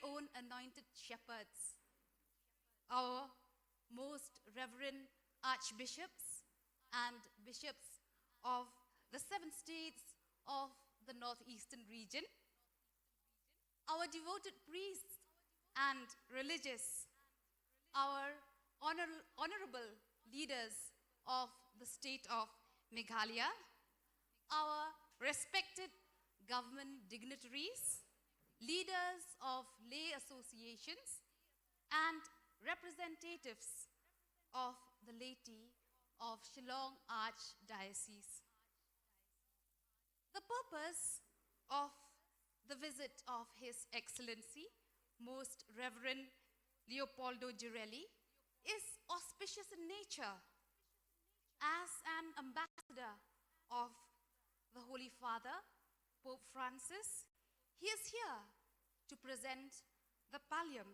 own anointed shepherds, our most reverend archbishops and bishops of the 7 states of the northeastern region, our devoted priests and religious, our honorable leaders of the state of Meghalaya, our respected government dignitaries, leaders of lay associations, and representatives of the laity of Shillong Archdiocese. The purpose of the visit of His Excellency, Most Reverend Leopoldo Girelli, is auspicious in nature. As an ambassador of the Holy Father, Pope Francis, he is here to present the pallium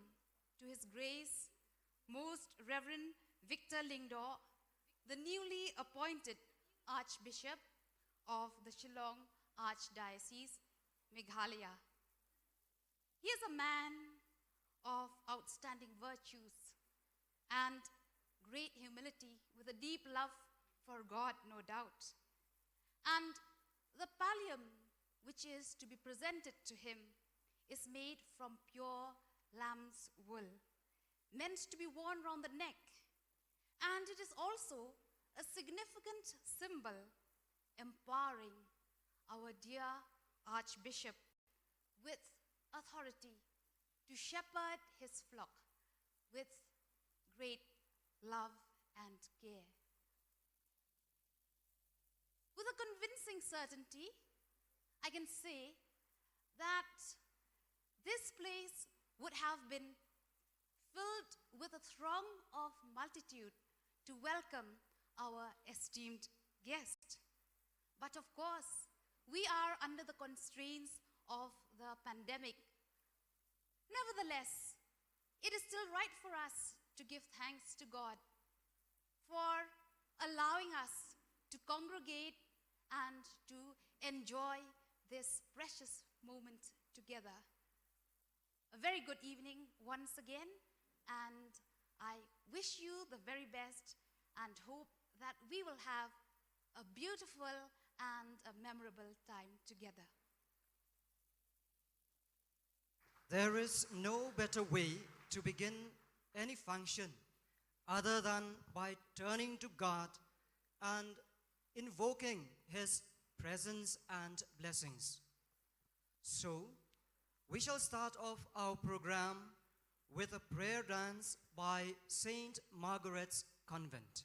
to His Grace, Most Reverend Victor Lingdor, the newly appointed Archbishop of the Shillong Archdiocese, Meghalaya. He is a man of outstanding virtues and great humility with a deep love for God, no doubt. And the pallium which is to be presented to him is made from pure lamb's wool, meant to be worn round the neck. And it is also a significant symbol empowering our dear Archbishop with authority to shepherd his flock with great love and care. With a convincing certainty, I can say that this place would have been filled with a throng of multitude to welcome our esteemed guest. But of course, we are under the constraints of the pandemic. Nevertheless, it is still right for us to give thanks to God for allowing us to congregate and to enjoy this precious moment together. A very good evening once again, and I wish you the very best and hope that we will have a beautiful and a memorable time together. There is no better way to begin any function other than by turning to God and invoking His presence and blessings. So, we shall start off our program with a prayer dance by Saint Margaret's Convent.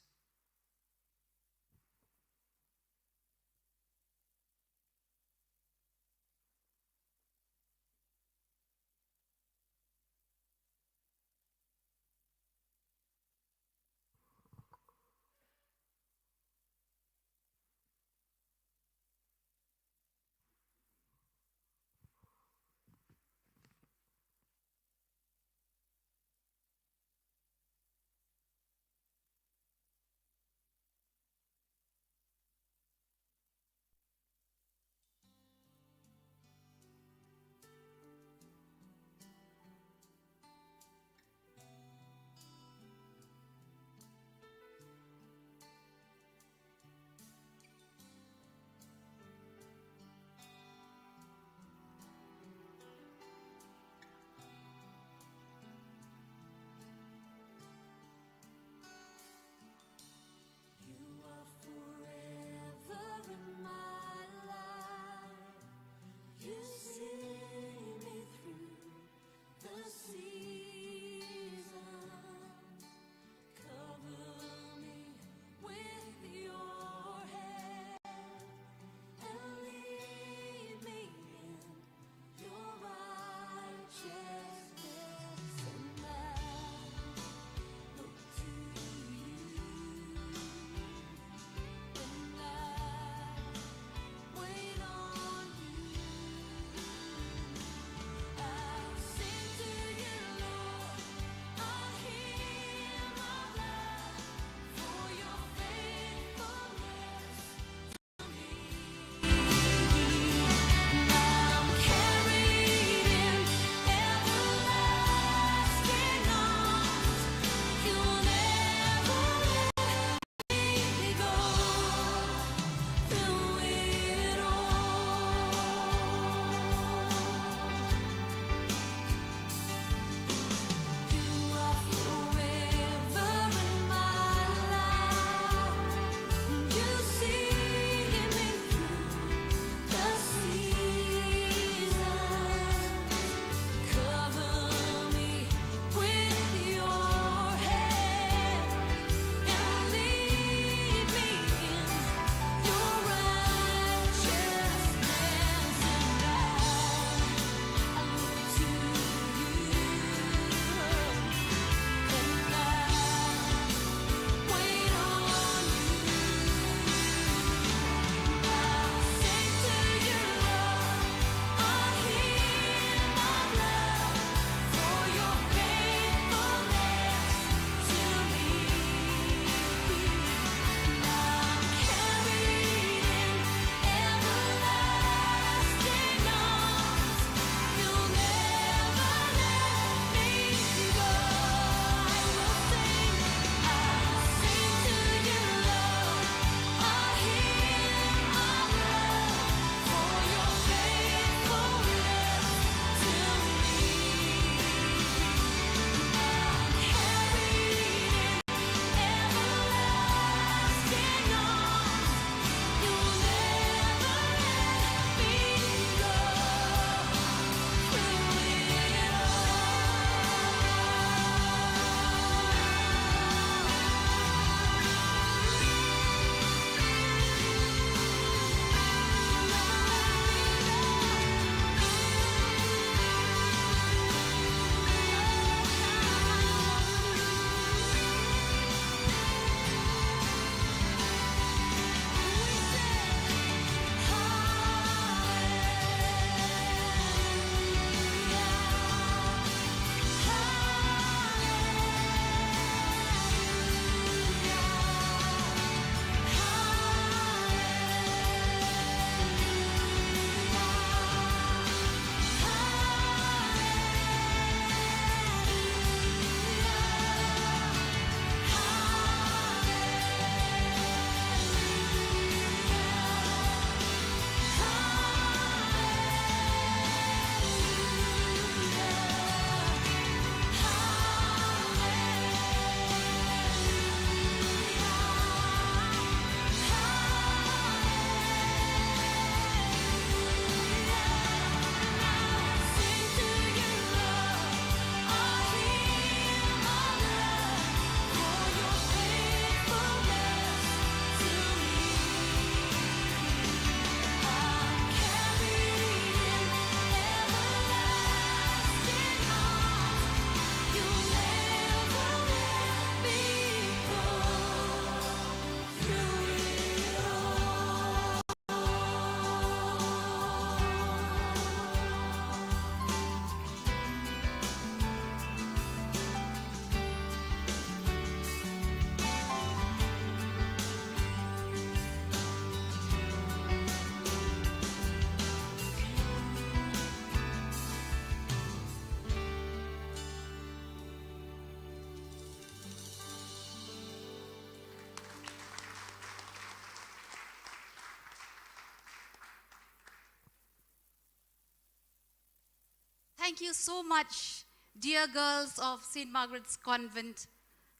Thank you so much, dear girls of St. Margaret's Convent.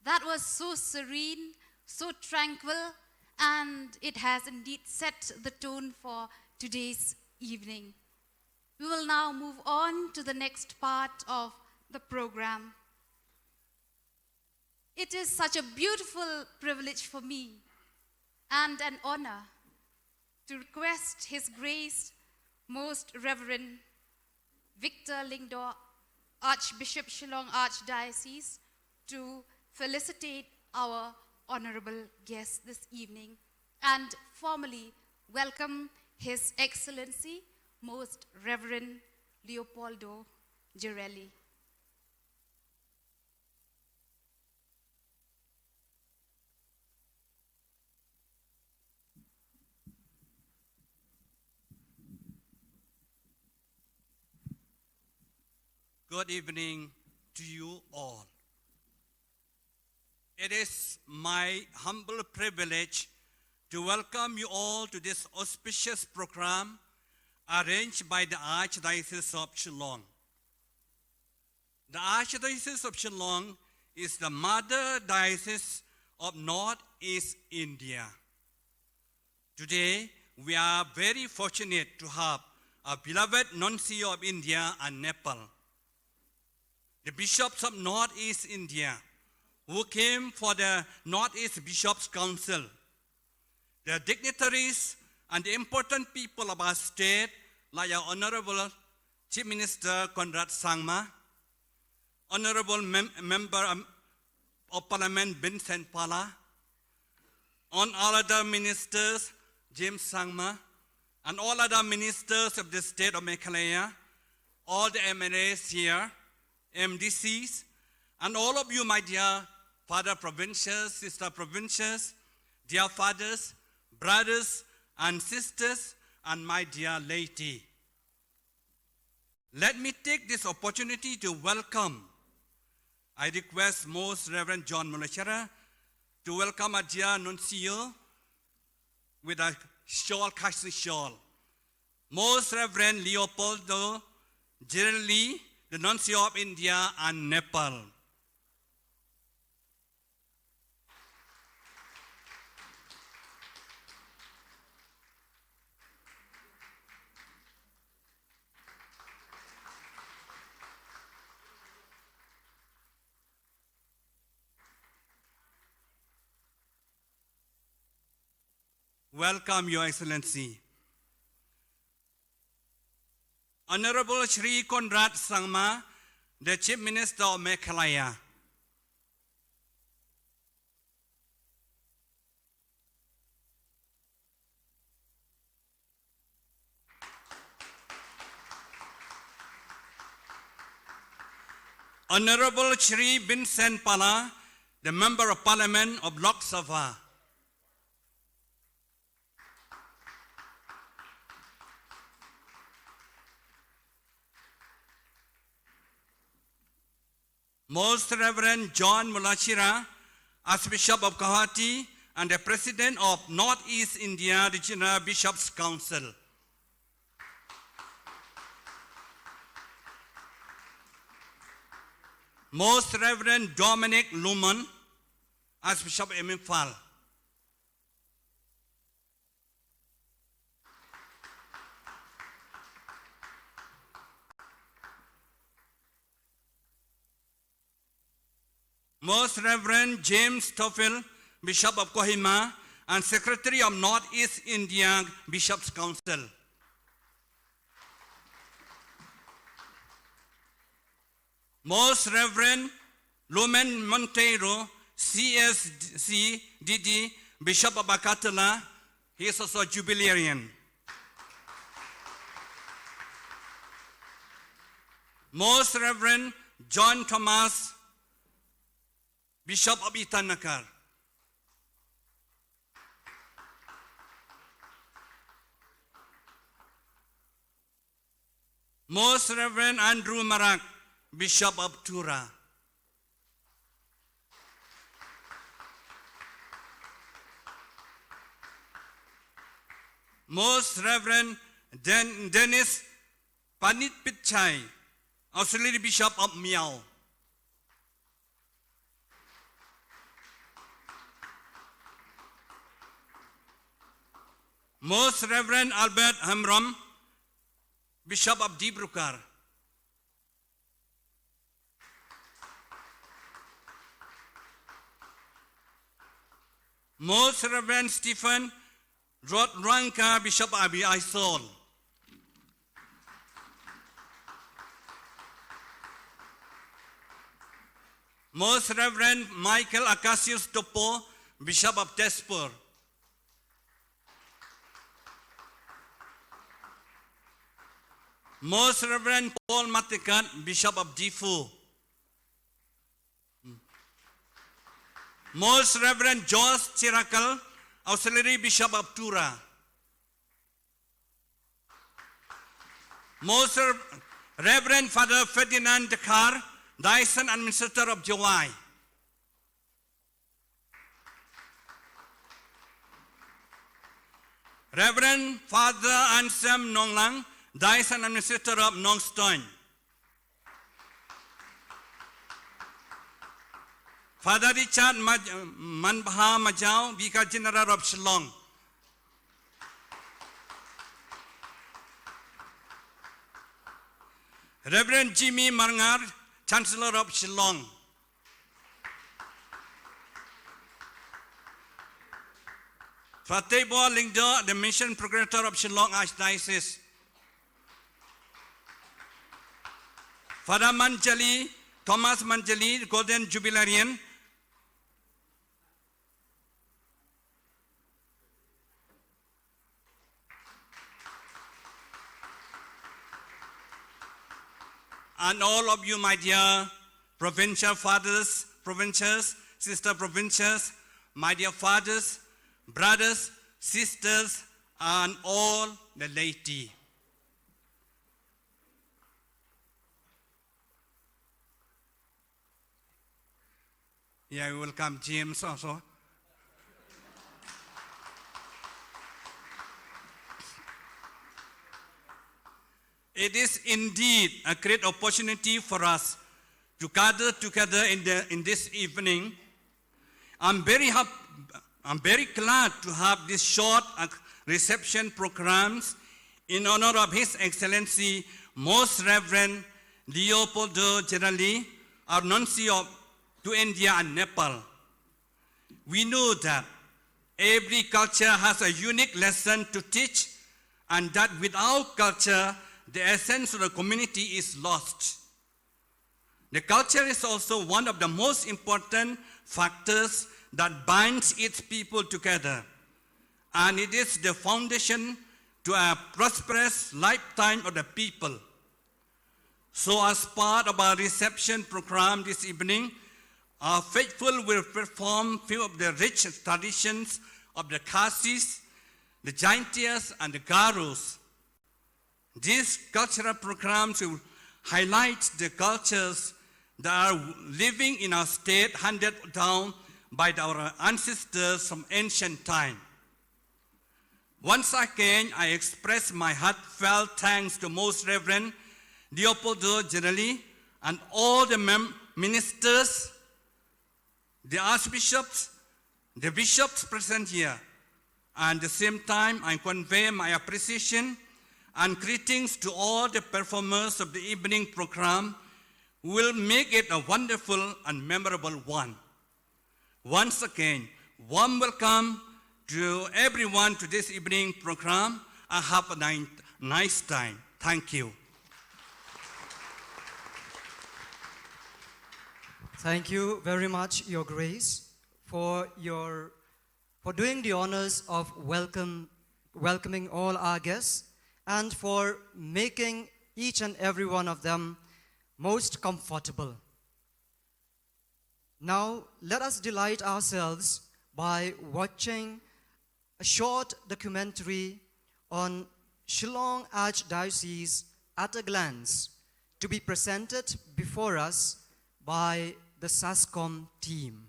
That was so serene, so tranquil, and it has indeed set the tone for today's evening. We will now move on to the next part of the program. It is such a beautiful privilege for me and an honor to request His Grace, Most Reverend Victor Lingdor, Archbishop Shillong Archdiocese, to felicitate our honorable guest this evening and formally welcome His Excellency, Most Reverend Leopoldo Girelli. Good evening to you all. It is my humble privilege to welcome you all to this auspicious program arranged by the Archdiocese of Shillong. The Archdiocese of Shillong is the mother diocese of Northeast India. Today, we are very fortunate to have a beloved Nuncio of India and Nepal, the bishops of Northeast India, who came for the Northeast Bishops' Council, the dignitaries and the important people of our state, like our Honorable Chief Minister Conrad Sangma, Honorable Member of Parliament Vincent Pala, on all other ministers, James Sangma, and all other ministers of the state of Meghalaya, all the MLAs here, MDCs, and all of you, my dear Father Provincials, Sister Provincials, dear fathers, brothers, and sisters, and my dear laity. Let me take this opportunity to welcome. I request Most Reverend John Mulachara to welcome our dear Nuncio with a shawl, cashly shawl. Most Reverend Leopoldo Girelli, the Nuncio of India and Nepal. Welcome, Your Excellency. Honorable Shri Conrad Sangma, the Chief Minister of Meghalaya. Honorable Shri Vincent Pala, the Member of Parliament of Lok Sabha. Most Reverend John Mulachira, Archbishop of Guwahati and the President of Northeast India Regional Bishops' Council. Most Reverend Dominic Luman, Archbishop of Imphal. Most Reverend James Toffel, Bishop of Kohima and Secretary of Northeast India Bishops' Council. Most Reverend Lumen Monteiro, CSC DD, Bishop of Akatala, he is also a Jubilarian. Most Reverend John Thomas, Bishop of Itanakar. Most Reverend Andrew Marak, Bishop of Tura. Most Reverend Dennis Panit Pichai, Auxiliary Bishop of Miao. Most Reverend Albert Hamram, Bishop of Dibrukar. Most Reverend Stephen Rodranka, Bishop of Abi Aisol. Most Reverend Michael Acacius Topo, Bishop of Tezpur. Most Reverend Paul Matikat, Bishop of Difu. Most Reverend George Chirakal, Auxiliary Bishop of Tura. Most Reverend Father Ferdinand Dekar, Dyson Administrator of Jawai. Reverend Father Ansem Nonglang, Dyson Administrator of Nongstoin. Father Richard Manbha Majau, Vicar General of Shillong. Reverend Jimmy Marngar, Chancellor of Shillong. Fatebo Lingdo, the Mission Procurator of Shillong Archdiocese. Father Manjali, Thomas Manjali, Golden Jubilarian. And all of you, my dear provincial fathers, provincials, sister provincials, my dear fathers, brothers, sisters, and all the laity. Yeah, welcome James also. It is indeed a great opportunity for us to gather together in this evening. I'm very glad to have this short reception programs in honor of His Excellency Most Reverend Leopoldo Girelli, our Nuncio to India and Nepal. We know that every culture has a unique lesson to teach, and that without culture, the essence of the community is lost. The culture is also one of the most important factors that binds its people together, and it is the foundation to a prosperous lifetime of the people. So as part of our reception program this evening, our faithful will perform few of the rich traditions of the Khasis, the Jaintias, and the Garus. These cultural programs will highlight the cultures that are living in our state, handed down by our ancestors from ancient time. Once again, I express my heartfelt thanks to Most Reverend Leopoldo Girelli and all the ministers, the archbishops, the bishops present here. And at the same time, I convey my appreciation and greetings to all the performers of the evening program who will make it a wonderful and memorable one. Once again, warm welcome to everyone to this evening program, and have a nice time. Thank you. Thank you very much, Your Grace, for doing the honors of welcoming all our guests, and for making each and every one of them most comfortable. Now, let us delight ourselves by watching a short documentary on Shillong Archdiocese at a glance, to be presented before us by the SASCOM team.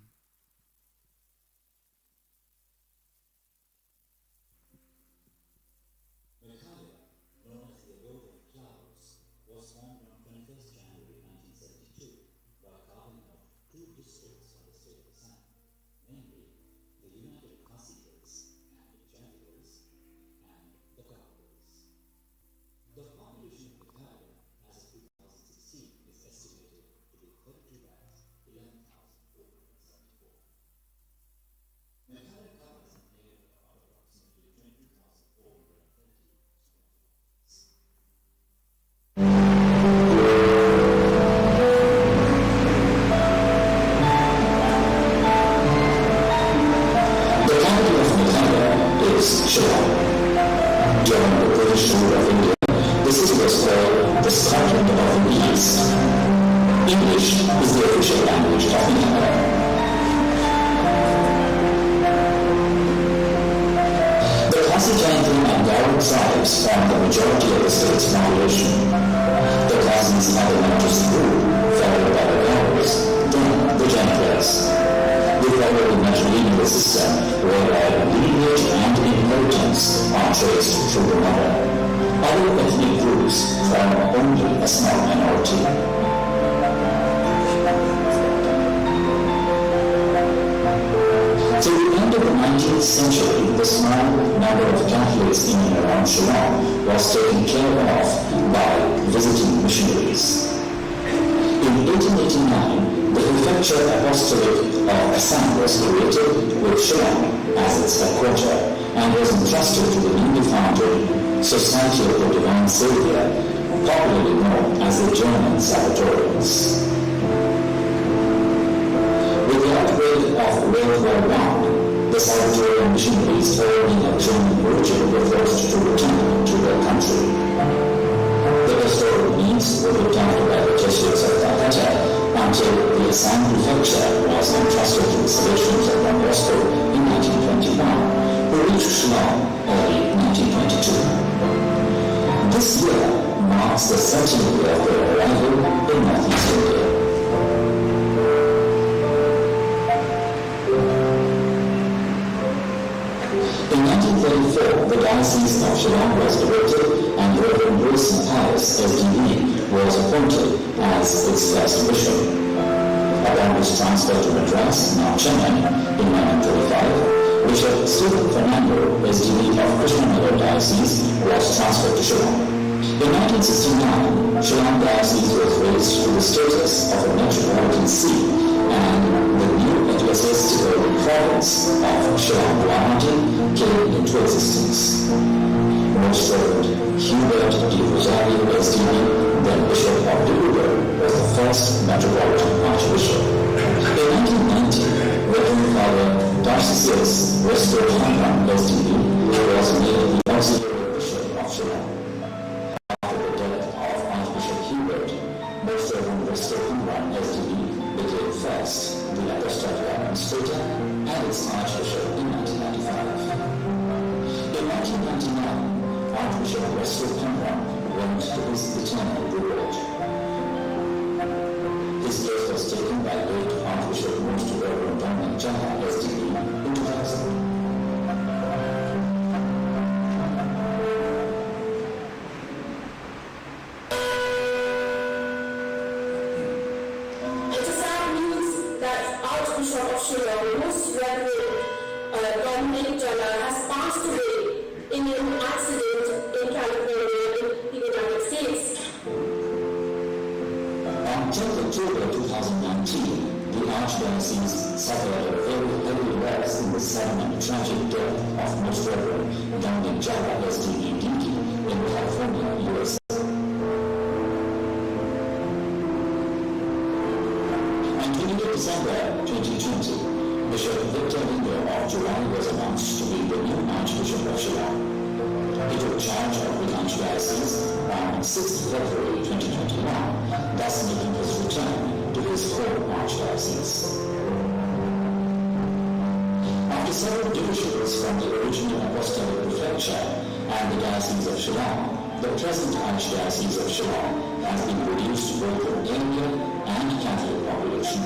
Meghalaya, known as the abode of clouds, was formed on 21st January official language of Mindanao. The Pasitantun and Garo tribes form the majority of the state's population. The Khazis are the largest group, followed by the Garos, then the Jankaras. They follow the matrilineal system, whereby lineage and inheritance are traced through the mother. Other ethnic groups form only a small minority. Till the end of the 19th century, the small number of Catholics in and around Shillong was taken care of by visiting missionaries. In 1889, the Prefecture Apostolic of Assam was created with Shillong as its headquarters and was entrusted to the newly founded Society of the Divine Saviour, popularly known as the German Salvatorians. With the outbreak of World War I, the Salvatorian missionaries following a German origin were forced to return to their country. The pastoral needs were looked after by the Jesuits of Calcutta until the Assam Prefecture was entrusted to the Salesians of Don Bosco in 1921, who reached Shillong early 1922. This year marks the 70th year of their arrival in Northeast India. In 1934, the Diocese of Shillong was erected and Reverend Bruce Matthias, SDV, was appointed as its first bishop. Upon his transfer to Madras, now Chennai, in 1935, Bishop Stephen Fernando, SDV of Krishnanagar Diocese, was transferred to Shillong. In 1969, Shillong Diocese was raised to the status of a metropolitan see, and the new ecclesiastical province of Shillong Guwahati came into existence. Most Reverend Hubert D. Rosario, SDV, then Bishop of Dibrugad, was the first metropolitan archbishop. In 1990, Reverend Father Tarcisius Resto Hamran, SDV, was made the auxiliary bishop of Shillong. After the death of Archbishop Hubert, Most Reverend Resto Hamran, SDV, became first the Apostolic administrator and its archbishop in 1995. In 1999, Archbishop Resto Hamran went to his eternal reward. His place was taken by late Archbishop Most Reverend Dominic Jaha, SDV, in 2000. It is sad news that Archbishop of Shillong, Most Reverend Dominic Jaha, has passed away in an accident in California in the United States. On 10th October 2019, the Archdiocese suffered a very heavy loss in the sudden and tragic death of Most Reverend Dominic Jaha, SDV, Dinky, in California, USA. On 28 December 2020, Bishop Victor Lindo of July was announced to be the new Archbishop of Shillong. He took charge of the Archdiocese on 6th February 2021, thus making his return to his home Archdiocese. After several divisions from the original Apostolic Prefecture and the Diocese of Shillong, the present Archdiocese of Shillong has been reduced both in area and Catholic population.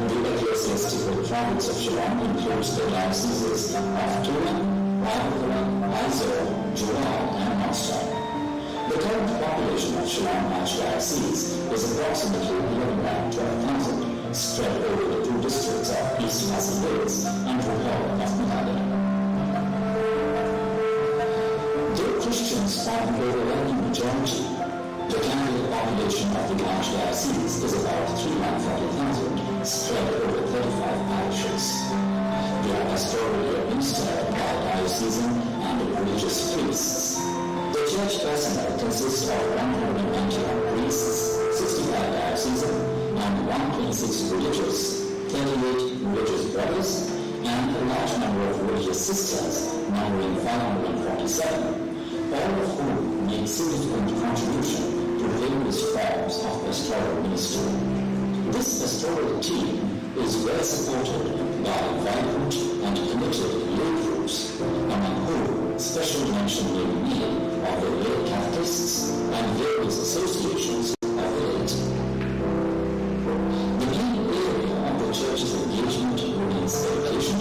The ecclesiastical province of Shillong includes the dioceses of Tulan, Waikura, Aizawl, Jural, and Nostan. The current population of Shillong Archdiocese is approximately 11,12,000, spread over the two districts of East Pasig Hills and Rohel of Meghalaya. Though Christians form an overwhelming majority, the Catholic population of the Archdiocese is about 340,000, spread over 35 parishes. They are pastorally administered by diocesan and religious priests. The church personnel consists of 191 priests, 65 diocesan, and 126 religious, 38 religious brothers, and a large number of religious sisters, numbering 547, all of whom make significant contribution to various forms of pastoral ministry. This pastoral team is well supported by vibrant and committed lay groups, among whom special mention may be made of the lay Catholics and various associations of the laity. The main area of the Church's engagement remains education,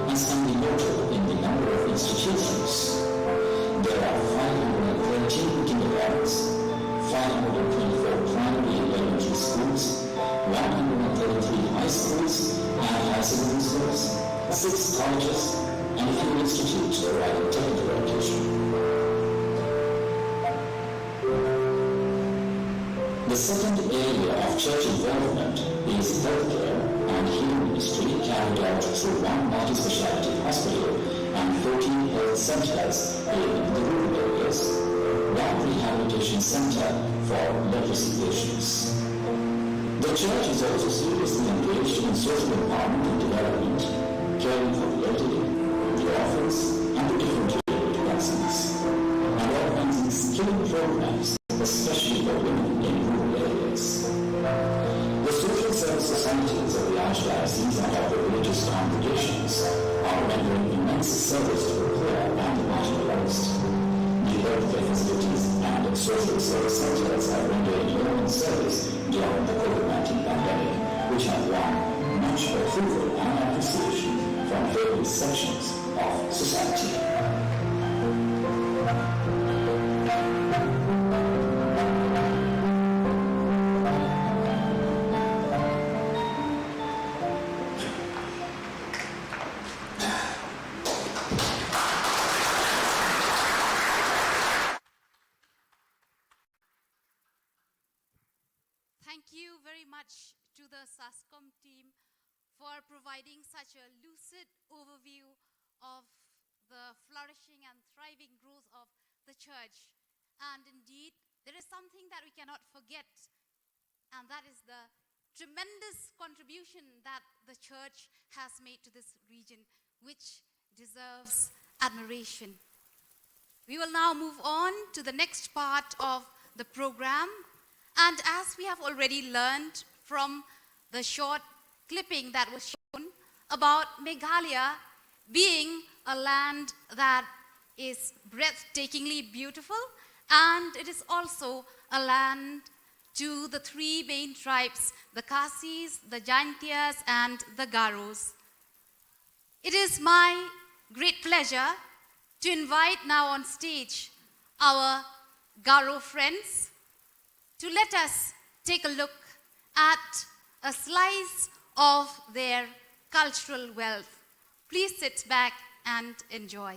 as can be noted in the number of institutions. There are 513 kindergartens, 524 primary and elementary schools, 133 high schools and high secondary schools, 6 colleges, and a few institutes providing technical education. The second area of church involvement is healthcare and healing ministry carried out through one multi-speciality hospital and 14 health centers in the rural areas, one rehabilitation center for leprosy patients. The church is also seriously engaged in social empowerment and development, caring for the elderly, the orphans, and the differently persons, and organizing skilling programs, especially for women in rural areas. The social service societies of the Archdiocese and of the religious congregations are rendering immense service to the poor and the marginalized. The healthcare facilities and social service centers are rendering yeoman service during the COVID-19 pandemic, which have won much approval and appreciation from various sections of society. Thank you very much to the SASCOM team for providing such a lucid overview of the flourishing and thriving growth of the church. And indeed, there is something that we cannot forget, and that is the tremendous contribution that the church has made to this region, which deserves admiration. We will now move on to the next part of the program. And as we have already learned from the short clipping that was shown about Meghalaya being a land that is breathtakingly beautiful, and it is also a land to the 3 main tribes, the Khasis, the Jaintias, and the Garos. It is my great pleasure to invite now on stage our Garo friends to let us take a look at a slice of their cultural wealth. Please sit back and enjoy.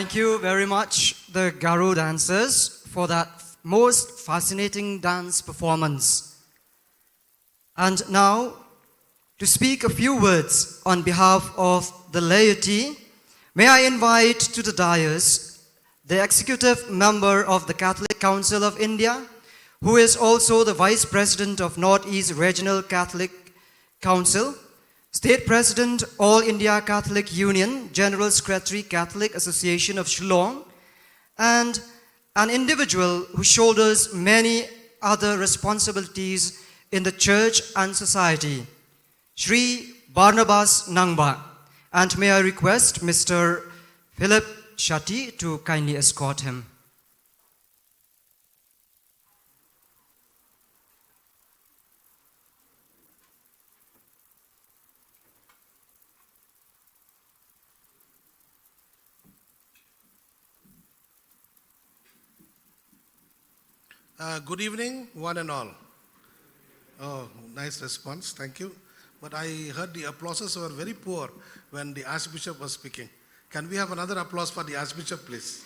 Thank you very much, the Garo dancers, for that most fascinating dance performance. And now, to speak a few words on behalf of the laity, may I invite to the dais the executive member of the Catholic Council of India, who is also the Vice President of Northeast Regional Catholic Council, State President, All India Catholic Union, General Secretary, Catholic Association of Shillong, and an individual who shoulders many other responsibilities in the church and society, Sri Barnabas Nangba. And may I request Mr. Philip Shetty to kindly escort him. Good evening, one and all. Oh, nice response, thank you. But I heard the applauses were very poor when the Archbishop was speaking. Can we have another applause for the Archbishop, please?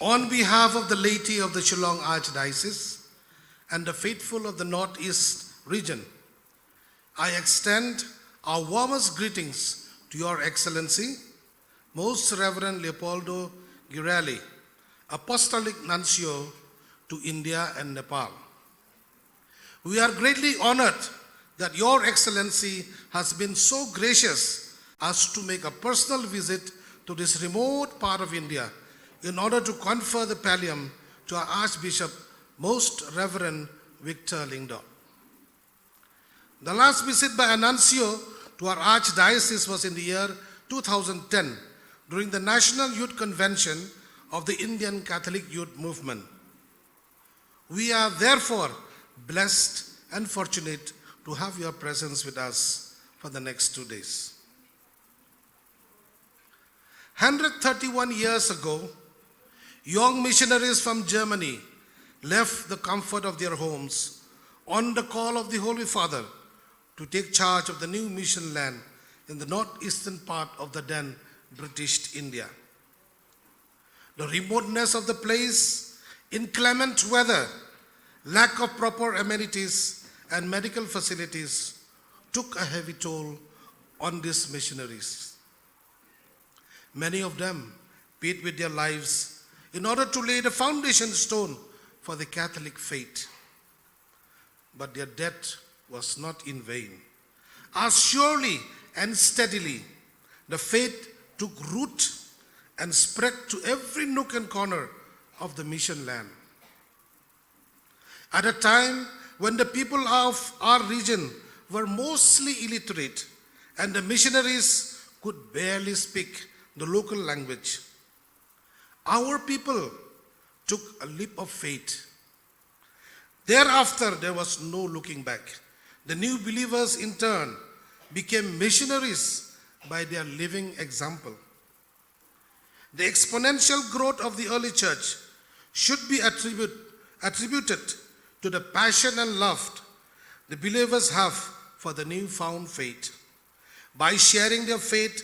On behalf of the laity of the Shillong Archdiocese and the faithful of the Northeast region, I extend our warmest greetings to Your Excellency, Most Reverend Leopoldo Girelli, Apostolic Nuncio to India and Nepal. We are greatly honored that Your Excellency has been so gracious as to make a personal visit to this remote part of India in order to confer the pallium to our Archbishop, Most Reverend Victor Lingdon. The last visit by a nuncio to our Archdiocese was in the year 2010 during the National Youth Convention of the Indian Catholic Youth Movement. We are therefore blessed and fortunate to have your presence with us for the next 2 days. 131 years ago, young missionaries from Germany left the comfort of their homes on the call of the Holy Father to take charge of the new mission land in the northeastern part of the then British India. The remoteness of the place, inclement weather, lack of proper amenities and medical facilities took a heavy toll on these missionaries. Many of them paid with their lives in order to lay the foundation stone for the Catholic faith. But their death was not in vain. As surely and steadily, the faith took root and spread to every nook and corner of the mission land. At a time when the people of our region were mostly illiterate and the missionaries could barely speak the local language, our people took a leap of faith. Thereafter, there was no looking back. The new believers, in turn, became missionaries by their living example. The exponential growth of the early church should be attributed to the passion and love the believers have for the newfound faith. By sharing their faith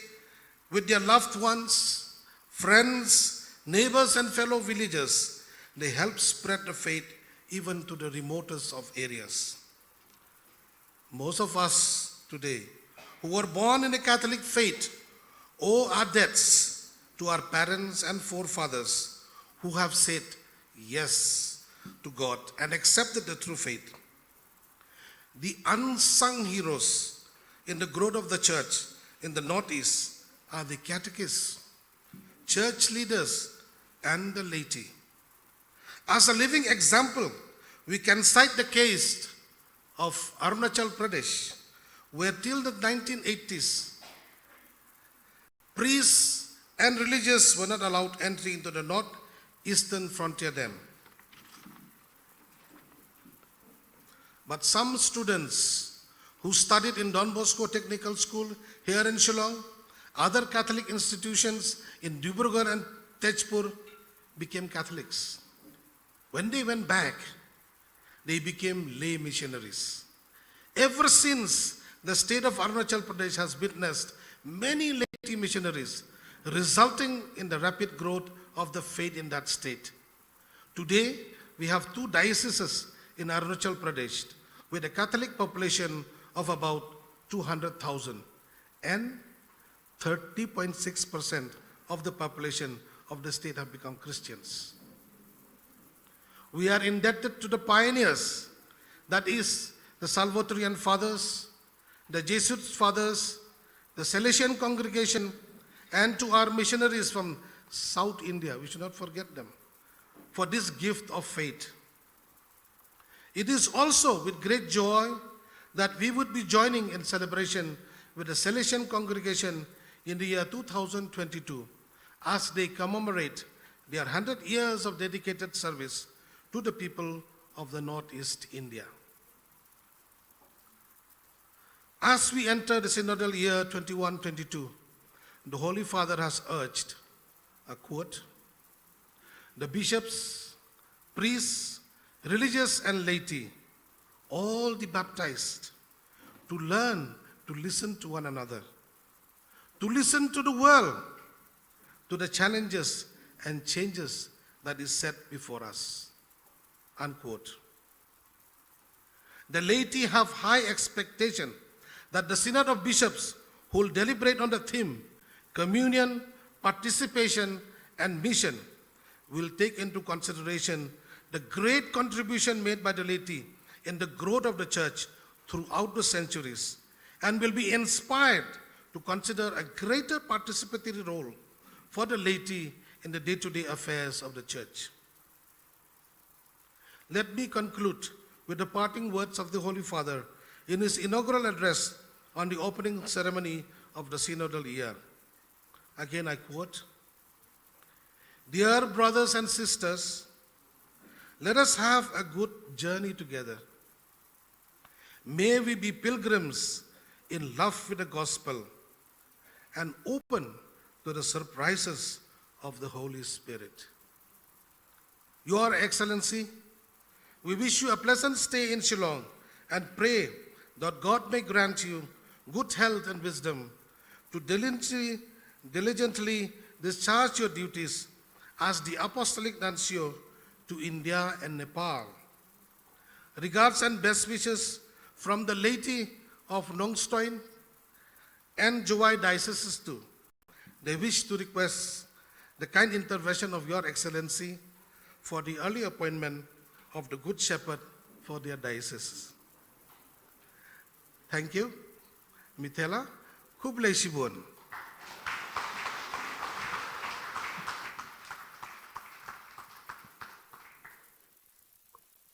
with their loved ones, friends, neighbors, and fellow villagers, they help spread the faith even to the remotest of areas. Most of us today who were born in a Catholic faith owe our debts to our parents and forefathers who have said yes to God and accepted the true faith. The unsung heroes in the growth of the church in the Northeast are the catechists, church leaders, and the laity. As a living example, we can cite the case of Arunachal Pradesh, where till the 1980s, priests and religious were not allowed entry into the northeastern frontier then. But some students who studied in Don Bosco Technical School here in Shillong, other Catholic institutions in Dibrugarh and Tejpur became Catholics. When they went back, they became lay missionaries. Ever since, the state of Arunachal Pradesh has witnessed many laity missionaries, resulting in the rapid growth of the faith in that state. Today, we have 2 dioceses in Arunachal Pradesh with a Catholic population of about 200,000 and 30.6% of the population of the state have become Christians. We are indebted to the pioneers, that is, the Salvatorian Fathers, the Jesuit Fathers, the Salesian congregation, and to our missionaries from South India, we should not forget them, for this gift of faith. It is also with great joy that we would be joining in celebration with the Salesian congregation in the year 2022 as they commemorate their 100 years of dedicated service to the people of the Northeast India. As we enter the synodal year 21-22, the Holy Father has urged, a quote, the bishops, priests, religious and laity, all the baptized, to learn to listen to one another, to listen to the world, to the challenges and changes that is set before us, unquote. The laity have high expectation that the Synod of Bishops who will deliberate on the theme, communion, participation, and mission, will take into consideration the great contribution made by the laity in the growth of the church throughout the centuries, and will be inspired to consider a greater participatory role for the laity in the day-to-day affairs of the church. Let me conclude with the parting words of the Holy Father in his inaugural address on the opening ceremony of the synodal year. Again, I quote, "Dear brothers and sisters, let us have a good journey together. May we be pilgrims in love with the gospel and open to the surprises of the Holy Spirit. Your Excellency, we wish you a pleasant stay in Shillong and pray that God may grant you good health and wisdom to diligently discharge your duties as the Apostolic Nuncio to India and Nepal. Regards and best wishes from the laity of Nongstoin and Jowai dioceses too. They wish to request the kind intervention of Your Excellency for the early appointment of the Good Shepherd for their dioceses. Thank you. Mithela, Kublai Shibun.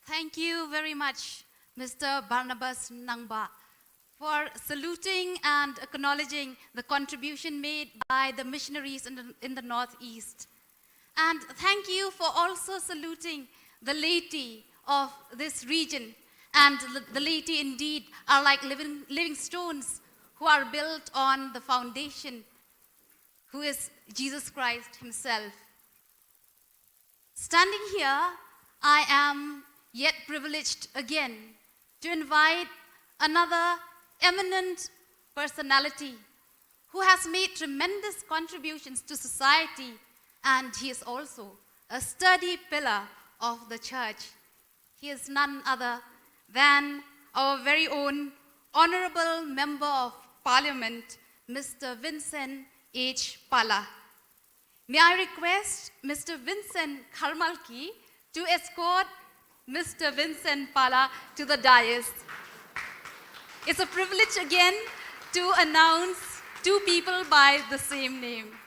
Thank you very much, Mr. Barnabas Nangba, for saluting and acknowledging the contribution made by the missionaries in the Northeast. And thank you for also saluting the laity of this region. And the laity indeed are like living stones who are built on the foundation, who is Jesus Christ himself. Standing here, I am yet privileged again to invite another eminent personality who has made tremendous contributions to society, and he is also a sturdy pillar of the church. He is none other than our very own Honorable Member of Parliament, Mr. Vincent H. Pala. May I request Mr. Vincent Kharmalki to escort Mr. Vincent Pala to the dais. It's a privilege again to announce two people by the same name.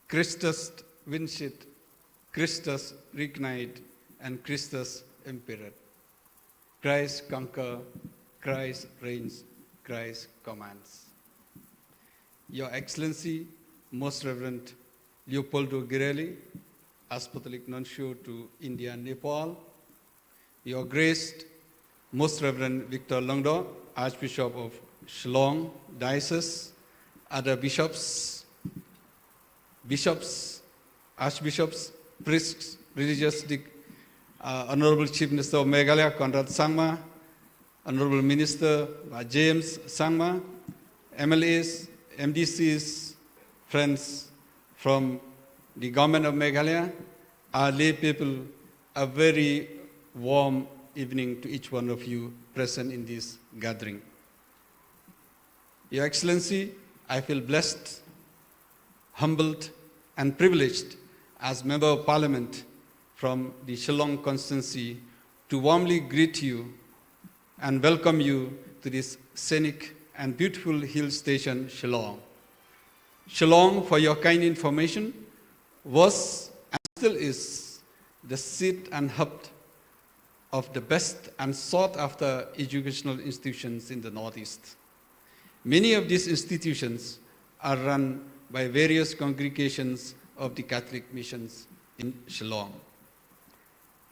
Christus vincit, Christus regnite, and Christus imperat. Christ conquer, Christ reigns, Christ commands. Your Excellency, Most Reverend Leopoldo Girelli, Apostolic Nuncio to India and Nepal. Your Grace, Most Reverend Victor Longdo, Archbishop of Shillong Diocese, other bishops, archbishops, priests, religious, Honorable Chief Minister of Meghalaya, Conrad Sangma, Honorable Minister James Sangma, MLAs, MDCs, friends from the government of Meghalaya, our lay people, a very warm evening to each one of you present in this gathering. Your Excellency, I feel blessed, humbled, and privileged as Member of Parliament from the Shillong constituency to warmly greet you and welcome you to this scenic and beautiful hill station, Shillong. Shillong, for your kind information, was and still is the seat and hub of the best and sought-after educational institutions in the Northeast. Many of these institutions are run by various congregations of the Catholic missions in Shillong.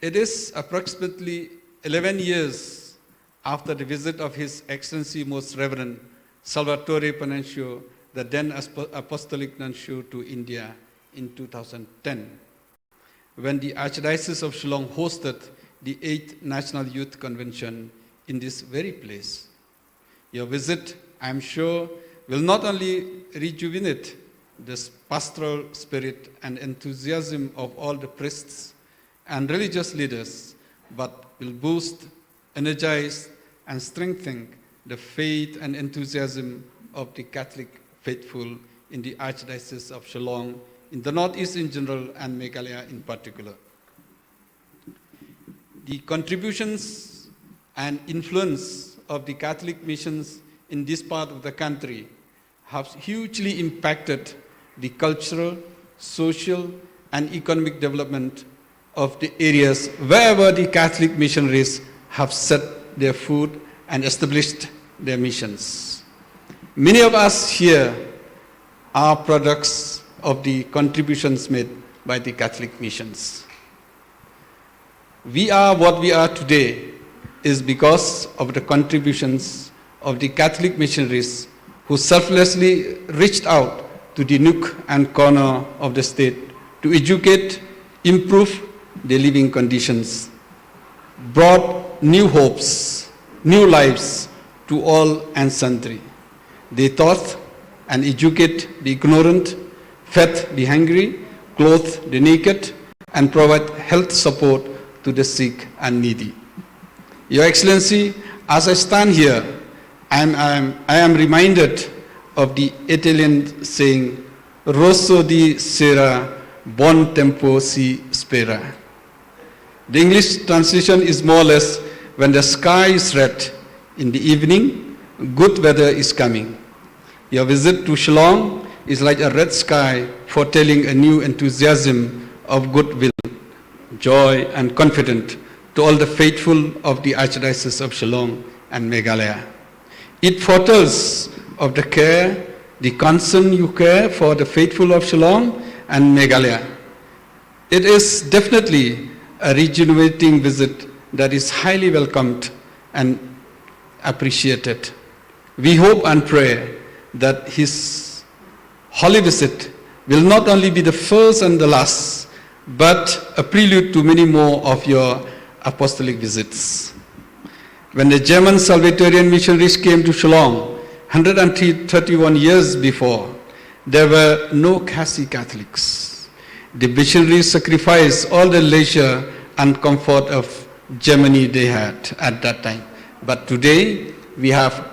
It is approximately 11 years after the visit of His Excellency Most Reverend Salvatore Nuncio, the then Apostolic Nuncio to India in 2010, when the Archdiocese of Shillong hosted the 8th National Youth Convention in this very place. Your visit, I am sure, will not only rejuvenate the pastoral spirit and enthusiasm of all the priests and religious leaders, but will boost, energize, and strengthen the faith and enthusiasm of the Catholic faithful in the Archdiocese of Shillong, in the Northeast in general, and Meghalaya in particular. The contributions and influence of the Catholic missions in this part of the country have hugely impacted the cultural, social, and economic development of the areas wherever the Catholic missionaries have set their foot and established their missions. Many of us here are products of the contributions made by the Catholic missions. We are what we are today is because of the contributions of the Catholic missionaries who selflessly reached out to the nook and corner of the state to educate, improve their living conditions, brought new hopes, new lives to all and sundry. They taught and educate the ignorant, fed the hungry, clothed the naked, and provide health support to the sick and needy. Your Excellency, as I stand here, I am reminded of the Italian saying, "Rosso di sera, buon tempo si spera." The English translation is more or less, when the sky is red in the evening, good weather is coming. Your visit to Shillong is like a red sky foretelling a new enthusiasm of goodwill, joy, and confidence to all the faithful of the Archdiocese of Shillong and Meghalaya. It foretells of the care, the concern you care for the faithful of Shillong and Meghalaya. It is definitely a rejuvenating visit that is highly welcomed and appreciated. We hope and pray that his holy visit will not only be the first and the last, but a prelude to many more of your apostolic visits. When the German Salvatorian missionaries came to Shillong 131 years before, there were no Kasi Catholics. The missionaries sacrificed all the leisure and comfort of Germany they had at that time. But today, we have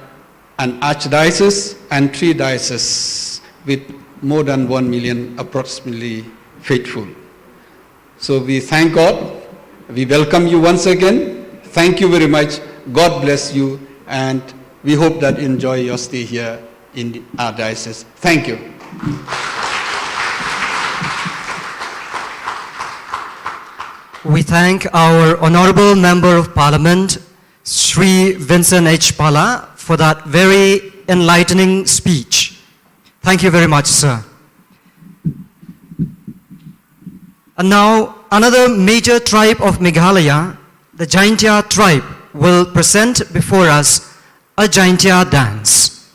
an archdiocese and 3 dioceses with more than 1 million approximately faithful. So we thank God. We welcome you once again. Thank you very much. God bless you, and we hope that you enjoy your stay here in our diocese. Thank you. We thank our Honorable Member of Parliament, Sri Vincent H. Pala, for that very enlightening speech. Thank you very much, sir. And now, another major tribe of Meghalaya, the Jaintia tribe, will present before us a Jaintia dance.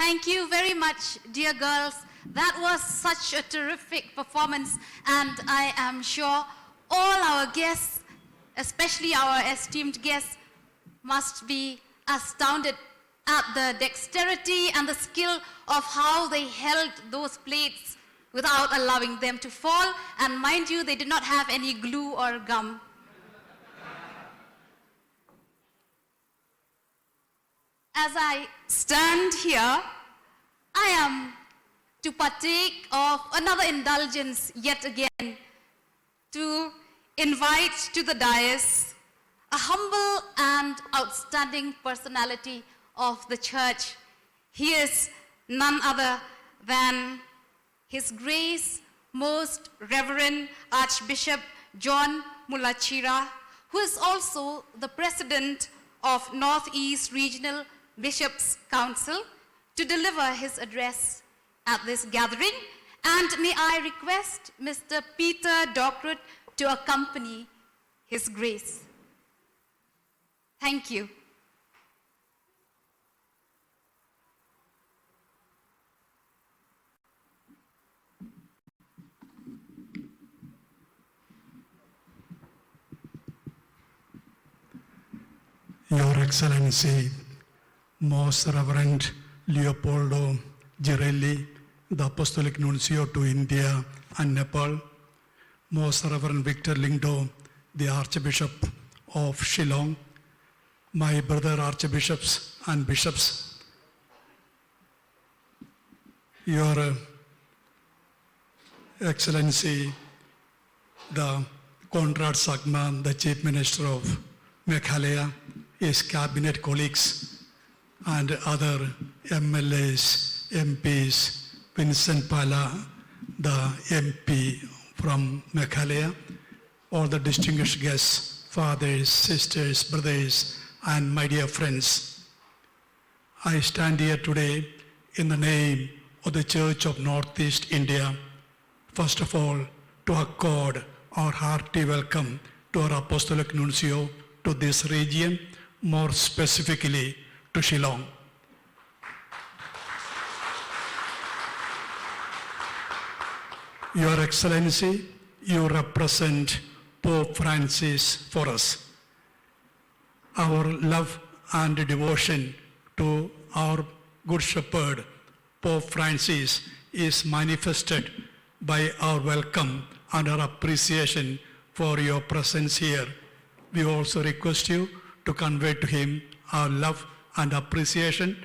Thank you very much, dear girls. That was such a terrific performance, and I am sure all our guests, especially our esteemed guests, must be astounded at the dexterity and the skill of how they held those plates without allowing them to fall. And mind you, they did not have any glue or gum. As I stand here, I am to partake of another indulgence yet again, to invite to the dais a humble and outstanding personality of the church. He is none other than His Grace Most Reverend Archbishop John Mulachira, who is also the President of Northeast Regional Bishops' Council, to deliver his address at this gathering. And may I request Mr. Peter Dockrut to accompany His Grace. Thank you. Your Excellency, Most Reverend Leopoldo Girelli, the Apostolic Nuncio to India and Nepal, Most Reverend Victor Lingdo, the Archbishop of Shillong, my brother Archbishops and Bishops, Your Excellency, the Conrad Sagman, the Chief Minister of Meghalaya, his cabinet colleagues, and other MLAs, MPs, Vincent Pala, the MP from Meghalaya, all the distinguished guests, fathers, sisters, brothers, and my dear friends. I stand here today in the name of the Church of Northeast India, first of all, to accord our hearty welcome to our Apostolic Nuncio to this region, more specifically to Shillong. Your Excellency, you represent Pope Francis for us. Our love and devotion to our Good Shepherd, Pope Francis, is manifested by our welcome and our appreciation for your presence here. We also request you to convey to him our love and appreciation.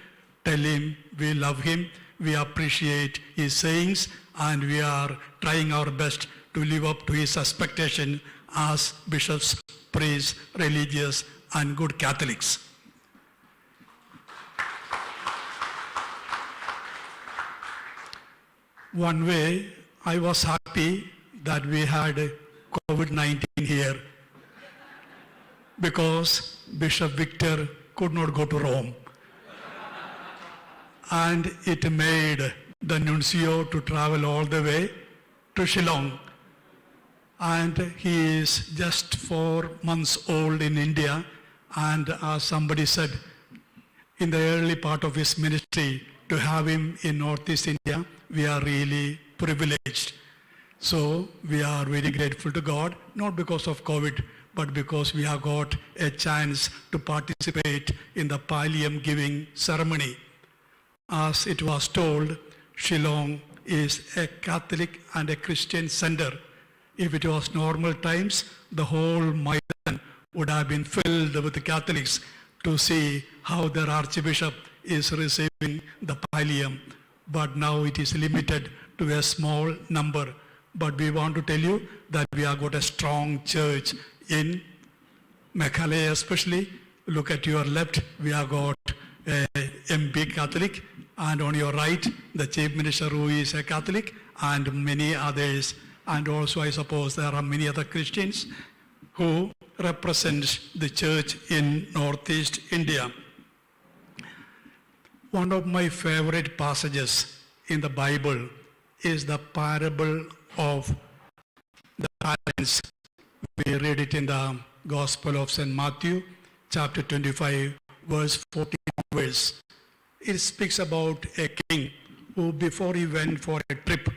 Tell him we love him, we appreciate his sayings, and we are trying our best to live up to his expectation as bishops, priests, religious, and good Catholics. One way, I was happy that we had COVID-19 here because Bishop Victor could not go to Rome. And it made the nuncio to travel all the way to Shillong. And he is just 4 months old in India. And as somebody said, in the early part of his ministry, to have him in Northeast India, we are really privileged. So we are very grateful to God, not because of COVID, but because we have got a chance to participate in the pallium giving ceremony. As it was told, Shillong is a Catholic and a Christian center. If it was normal times, the whole Maidan would have been filled with Catholics to see how their Archbishop is receiving the pallium. But now it is limited to a small number. But we want to tell you that we have got a strong church in Meghalaya especially. Look at your left, we have got a MP Catholic, and on your right, the Chief Minister who is a Catholic, and many others. And also I suppose there are many other Christians who represent the church in Northeast India. One of my favorite passages in the Bible is the parable of the talents. We read it in the Gospel of St. Matthew, chapter 25, verse 14 onwards. It speaks about a king who, before he went for a trip,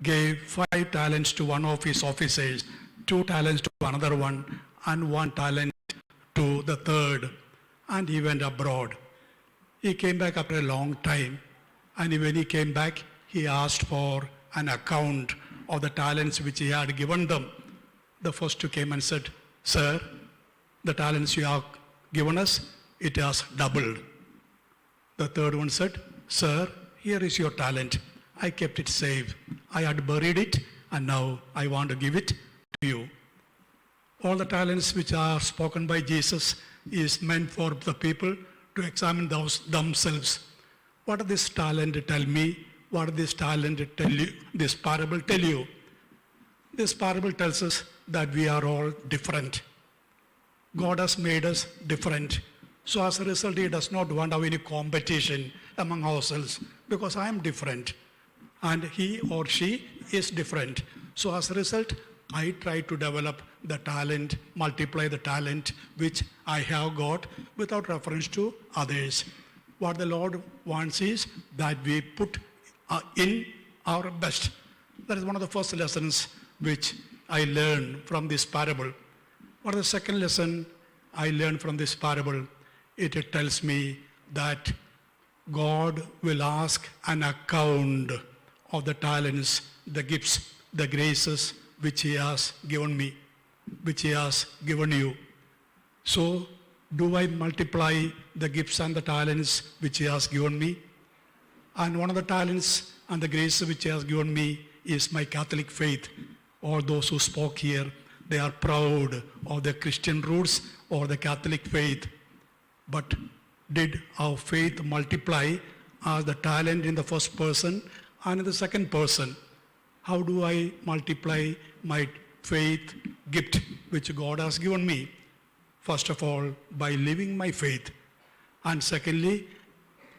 gave 5 talents to one of his officers, 2 talents to another one, and 1 talent to the third. And he went abroad. He came back after a long time, and when he came back, he asked for an account of the talents which he had given them. The first 2 came and said, "Sir, the talents you have given us, it has doubled." The third one said, "Sir, here is your talent. I kept it safe. I had buried it, and now I want to give it to you." All the talents which are spoken by Jesus is meant for the people to examine themselves. What does this talent tell me? What does this talent tell you? This parable tell you? This parable tells us that we are all different. God has made us different. So as a result, he does not want to have any competition among ourselves, because I am different and he or she is different. So as a result, I try to develop the talent, multiply the talent which I have got without reference to others. What the Lord wants is that we put in our best. That is one of the first lessons which I learned from this parable. What is the second lesson I learned from this parable? It tells me that God will ask an account of the talents, the gifts, the graces which he has given me, which he has given you. So, do I multiply the gifts and the talents which he has given me? And one of the talents and the graces which he has given me is my Catholic faith. All those who spoke here, they are proud of their Christian roots or the Catholic faith. But did our faith multiply as the talent in the first person and in the second person? How do I multiply my faith gift which God has given me? First of all, by living my faith. And secondly,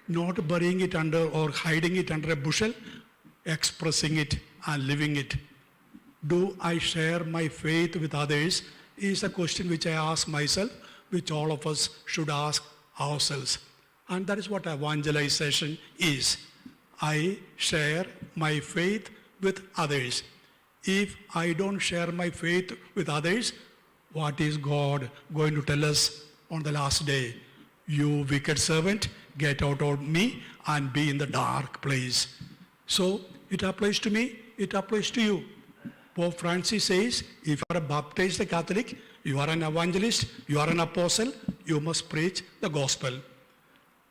not burying it under or hiding it under a bushel, expressing it and living it. Do I share my faith with others is a question which I ask myself, which all of us should ask ourselves. And that is what evangelization is. I share my faith with others. If I don't share my faith with others, what is God going to tell us on the last day? You wicked servant, get out of me and be in the dark place. So it applies to me, it applies to you. Pope Francis says, if you are a baptized Catholic, you are an evangelist, you are an apostle, you must preach the gospel.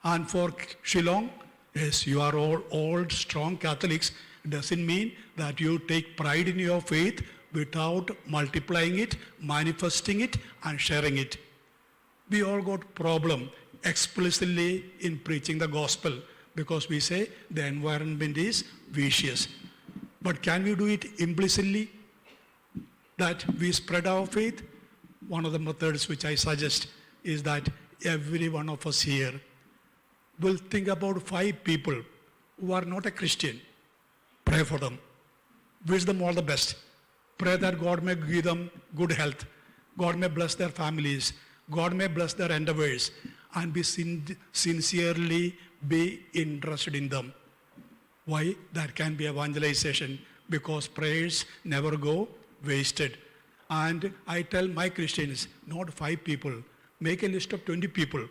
And for Shillong, yes, you are all old, strong Catholics. Doesn't mean that you take pride in your faith without multiplying it, manifesting it, and sharing it. We all got problem explicitly in preaching the gospel because we say the environment is vicious. But can we do it implicitly? That we spread our faith? One of the methods which I suggest is that every one of us here will think about 5 people who are not a Christian. Pray for them. Wish them all the best. Pray that God may give them good health. God may bless their families. God may bless their endeavors. And be sincerely be interested in them. Why? That can be evangelization, because prayers never go wasted. And I tell my Christians, not 5 people, make a list of 20 people,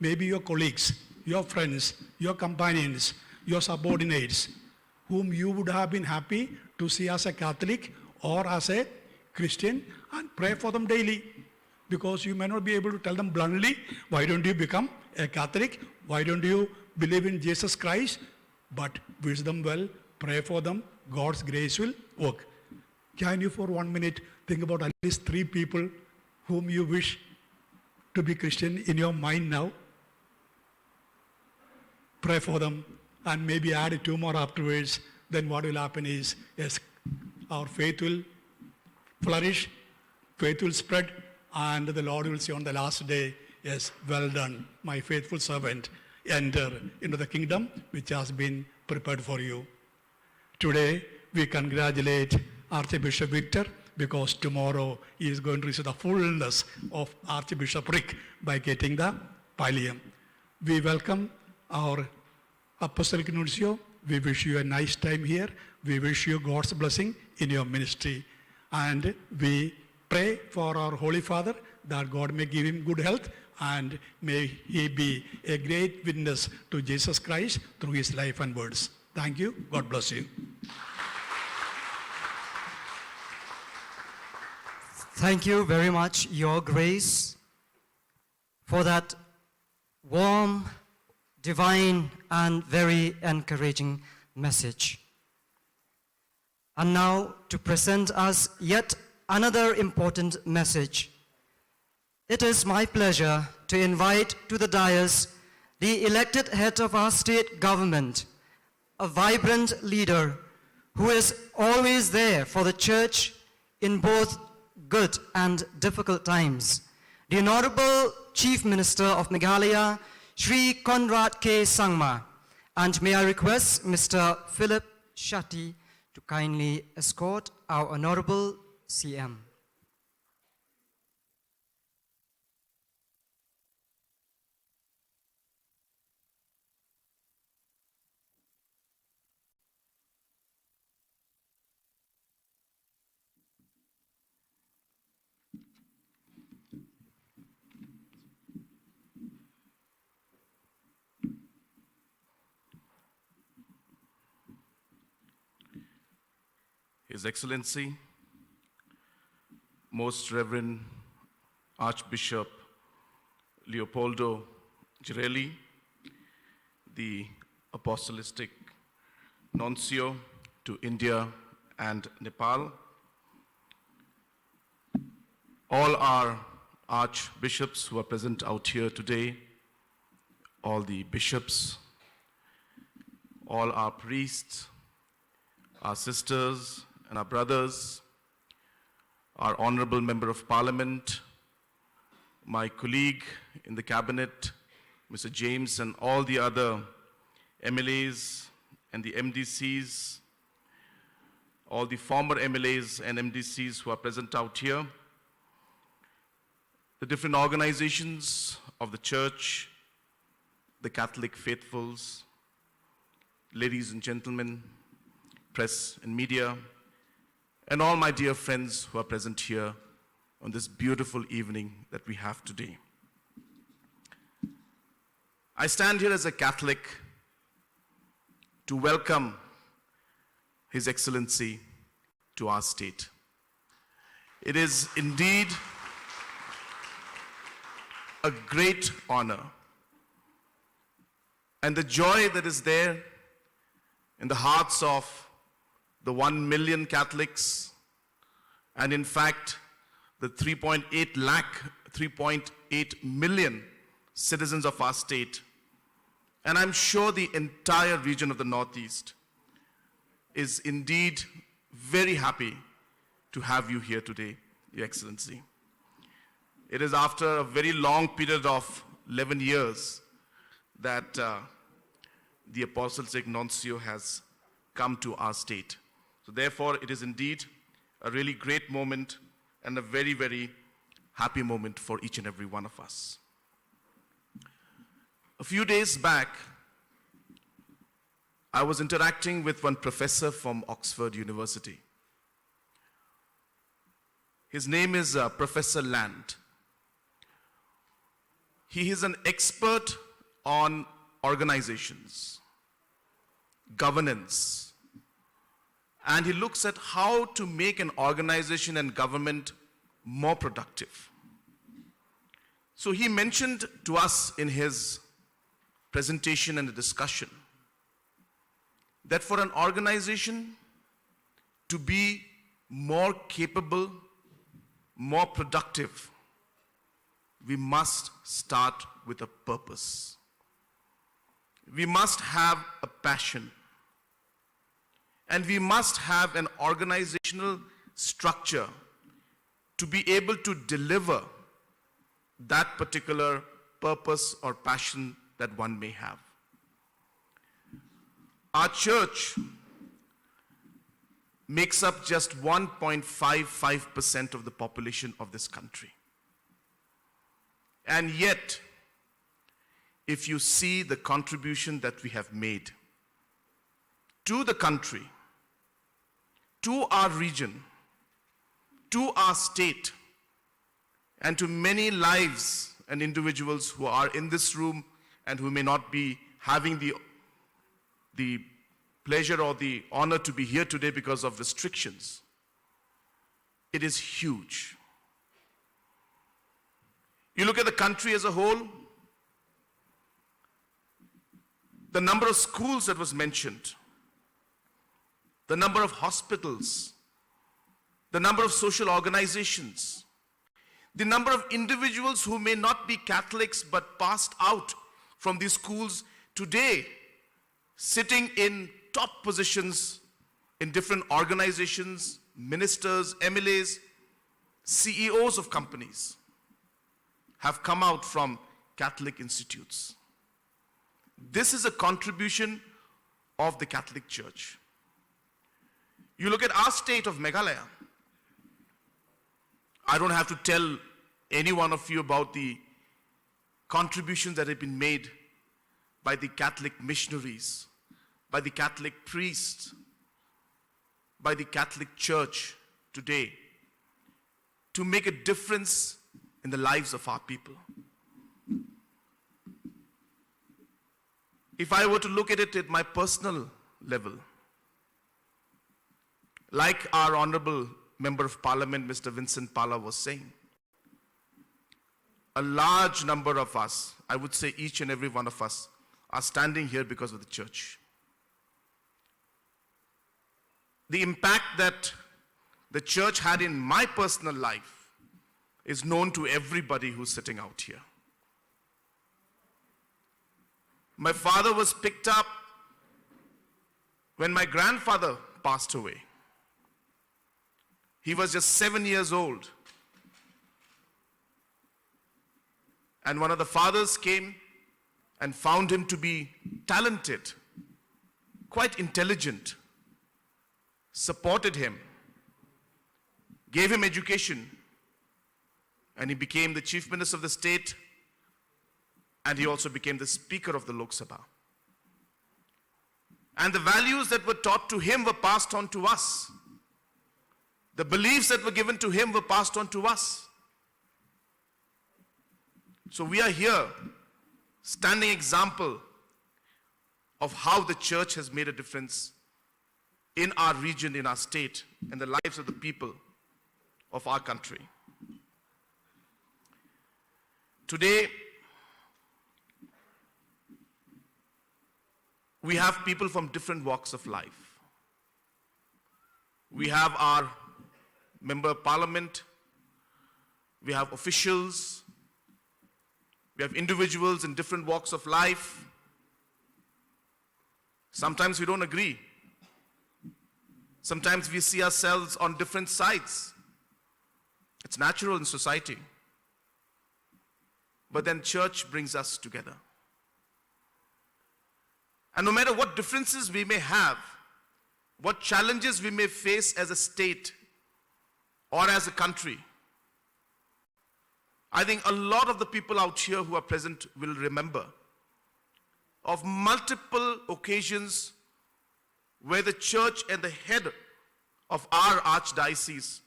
maybe your colleagues, your friends, your companions, your subordinates, whom you would have been happy to see as a Catholic or as a Christian, and pray for them daily. Because you may not be able to tell them bluntly, why don't you become a Catholic? Why don't you believe in Jesus Christ? But wish them well, pray for them, God's grace will work. Can you for 1 minute think about at least 3 people whom you wish to be Christian in your mind now? Pray for them and maybe add 2 more afterwards. Then what will happen is, yes, our faith will flourish, faith will spread, and the Lord will say on the last day, yes, well done, my faithful servant. Enter into the kingdom which has been prepared for you. Today, we congratulate Archbishop Victor because tomorrow he is going to receive the fullness of archbishopric by getting the pallium. We welcome our Apostolic Nuncio. We wish you a nice time here. We wish you God's blessing in your ministry. And we pray for our Holy Father that God may give him good health and may he be a great witness to Jesus Christ through his life and words. Thank you. God bless you. Thank you very much, Your Grace, for that warm, divine, and very encouraging message. And now, to present us yet another important message, it is my pleasure to invite to the dais the elected head of our state government, a vibrant leader who is always there for the church in both good and difficult times, the Honorable Chief Minister of Meghalaya, Shri Conrad K. Sangma. And may I request Mr. Philip Shetty to kindly escort our Honorable CM. His Excellency, Most Reverend Archbishop Leopoldo Girelli, the Apostolic Nuncio to India and Nepal, all our archbishops who are present out here today, all the bishops, all our priests, our sisters and our brothers, our Honorable Member of Parliament, my colleague in the cabinet, Mr. James, and all the other MLAs and the MDCs, all the former MLAs and MDCs who are present out here, the different organizations of the church, the Catholic faithfuls, ladies and gentlemen, press and media, and all my dear friends who are present here on this beautiful evening that we have today. I stand here as a Catholic to welcome His Excellency to our state. It is indeed a great honor, and the joy that is there in the hearts of the 1 million Catholics, and in fact the 3.8 million citizens of our state, and I'm sure the entire region of the Northeast is indeed very happy to have you here today, Your Excellency. It is after a very long period of 11 years that the Apostolic Nuncio has come to our state. So therefore, it is indeed a really great moment and a very, very happy moment for each and every one of us. A few days back, I was interacting with one professor from Oxford University. His name is Professor Land. He is an expert on organizations, governance, and he looks at how to make an organization and government more productive. So he mentioned to us in his presentation and the discussion that for an organization to be more capable, more productive, we must start with a purpose. We must have a passion. And we must have an organizational structure to be able to deliver that particular purpose or passion that one may have. Our church makes up just 1.55% of the population of this country. And yet, if you see the contribution that we have made to the country, to our region, to our state, and to many lives and individuals who are in this room and who may not be having the pleasure or the honor to be here today because of restrictions, it is huge. You look at the country as a whole, the number of schools that was mentioned, the number of hospitals, the number of social organizations, the number of individuals who may not be Catholics but passed out from these schools today, sitting in top positions in different organizations, ministers, MLAs, CEOs of companies, have come out from Catholic institutes. This is a contribution of the Catholic Church. You look at our state of Meghalaya. I don't have to tell any one of you about the contributions that have been made by the Catholic missionaries, by the Catholic priests, by the Catholic Church today to make a difference in the lives of our people. If I were to look at it at my personal level, like our Honorable Member of Parliament, Mr. Vincent Pala, was saying, a large number of us, I would say each and every one of us, are standing here because of the church. The impact that the church had in my personal life is known to everybody who's sitting out here. My father was picked up when my grandfather passed away. He was just 7 years old. And one of the fathers came and found him to be talented quite intelligent, supported him, gave him education, and he became the chief minister of the state, and he also became the speaker of the Lok Sabha. And the values that were taught to him were passed on to us. The beliefs that were given to him were passed on to us. So we are here, standing example of how the church has made a difference in our region, in our state, and the lives of the people of our country. Today, we have people from different walks of life. We have our member of parliament, we have officials, we have individuals in different walks of life. Sometimes we don't agree. Sometimes we see ourselves on different sides. It's natural in society. But then church brings us together. And no matter what differences we may have, what challenges we may face as a state or as a country, I think a lot of the people out here who are present will remember of multiple occasions where the church and the head of our archdiocese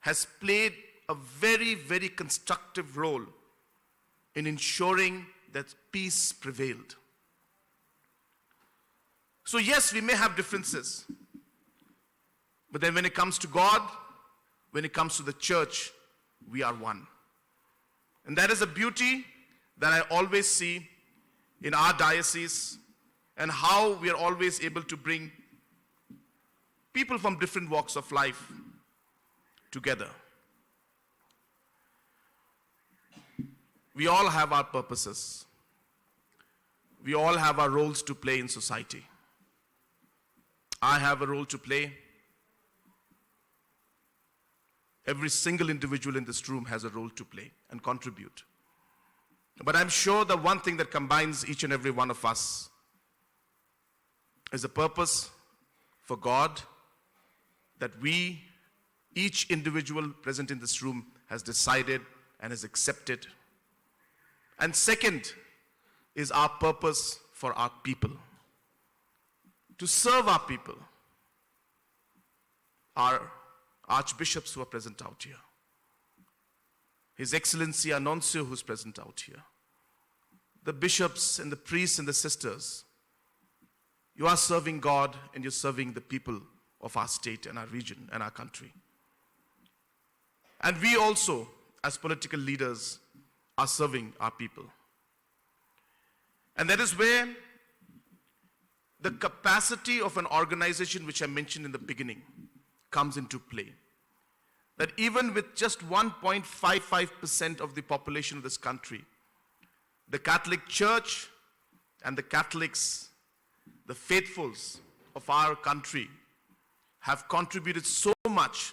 has played a very, very constructive role in ensuring that peace prevailed. So yes, we may have differences, but then when it comes to God, when it comes to the church, we are one. And that is a beauty that I always see in our diocese, and how we are always able to bring people from different walks of life together. We all have our purposes. We all have our roles to play in society. I have a role to play. Every single individual in this room has a role to play and contribute. But I'm sure the one thing that combines each and every one of us is a purpose for God that we, each individual present in this room, has decided and has accepted. And second is our purpose for our people, to serve our people, our archbishops who are present out here, His Excellency our Nuncio who's present out here, the bishops and the priests and the sisters. You are serving God and you're serving the people of our state and our region and our country. And we also, as political leaders, are serving our people. And that is where the capacity of an organization, which I mentioned in the beginning, comes into play. That even with just 1.55% of the population of this country, the Catholic Church and the Catholics, the faithfuls of our country, have contributed so much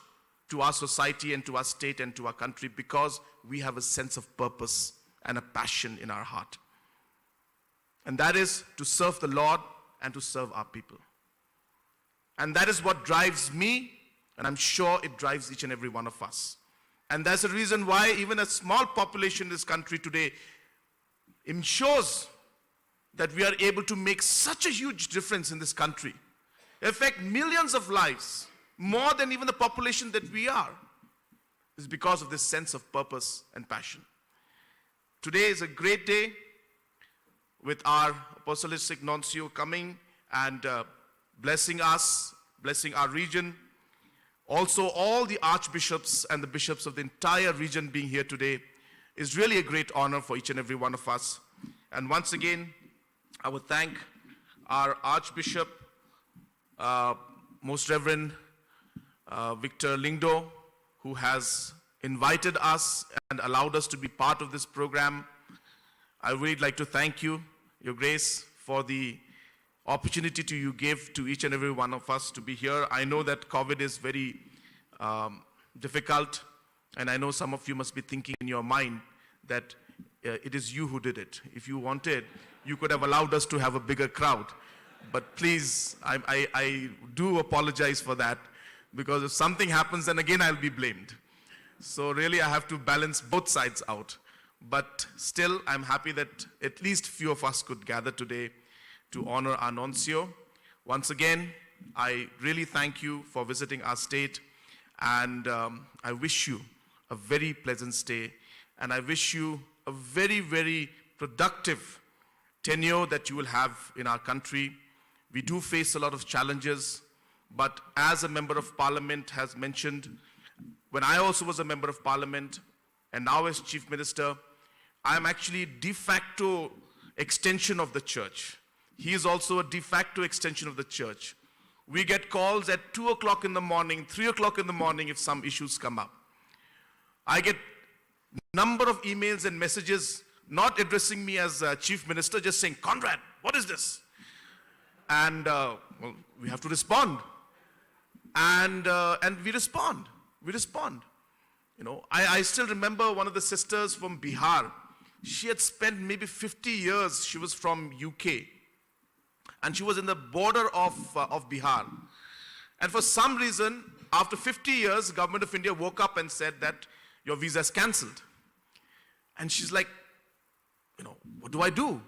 to our society and to our state and to our country because we have a sense of purpose and a passion in our heart. And that is to serve the Lord and to serve our people. And that is what drives me, and I'm sure it drives each and every one of us. And that's the reason why even a small population in this country today ensures that we are able to make such a huge difference in this country, affect millions of lives, more than even the population that we are, is because of this sense of purpose and passion. Today is a great day with our Apostolic Nuncio coming and blessing us, blessing our region. Also, all the archbishops and the bishops of the entire region being here today is really a great honor for each and every one of us. And once again, I would thank our Archbishop, Most Reverend Victor Lingdo, who has invited us and allowed us to be part of this program. I really like to thank you, Your Grace, for the opportunity you give to each and every one of us to be here. I know that COVID is very difficult, and I know some of you must be thinking in your mind that it is you who did it. If you wanted, you could have allowed us to have a bigger crowd. But please, I do apologize for that, because if something happens, then again I'll be blamed. So really I have to balance both sides out. But still, I'm happy that at least few of us could gather today to honor our Nuncio. Once again, I really thank you for visiting our state, and I wish you a very pleasant stay, and I wish you a very, very productive tenure that you will have in our country. We do face a lot of challenges, but as a member of parliament has mentioned, when I also was a member of parliament, and now as chief minister, I am actually de facto extension of the church. He is also a de facto extension of the church. We get calls at 2 o'clock in the morning, 3 o'clock in the morning if some issues come up. I get number of emails and messages not addressing me as chief minister, just saying, Conrad, what is this? And well, we have to respond. And we respond. We respond. You know, I still remember one of the sisters from Bihar. She had spent maybe 50 years. She was from UK. And she was in the border of Bihar. And for some reason, after 50 years, the government of India woke up and said that your visa is cancelled. And she's like, you know, what do I do?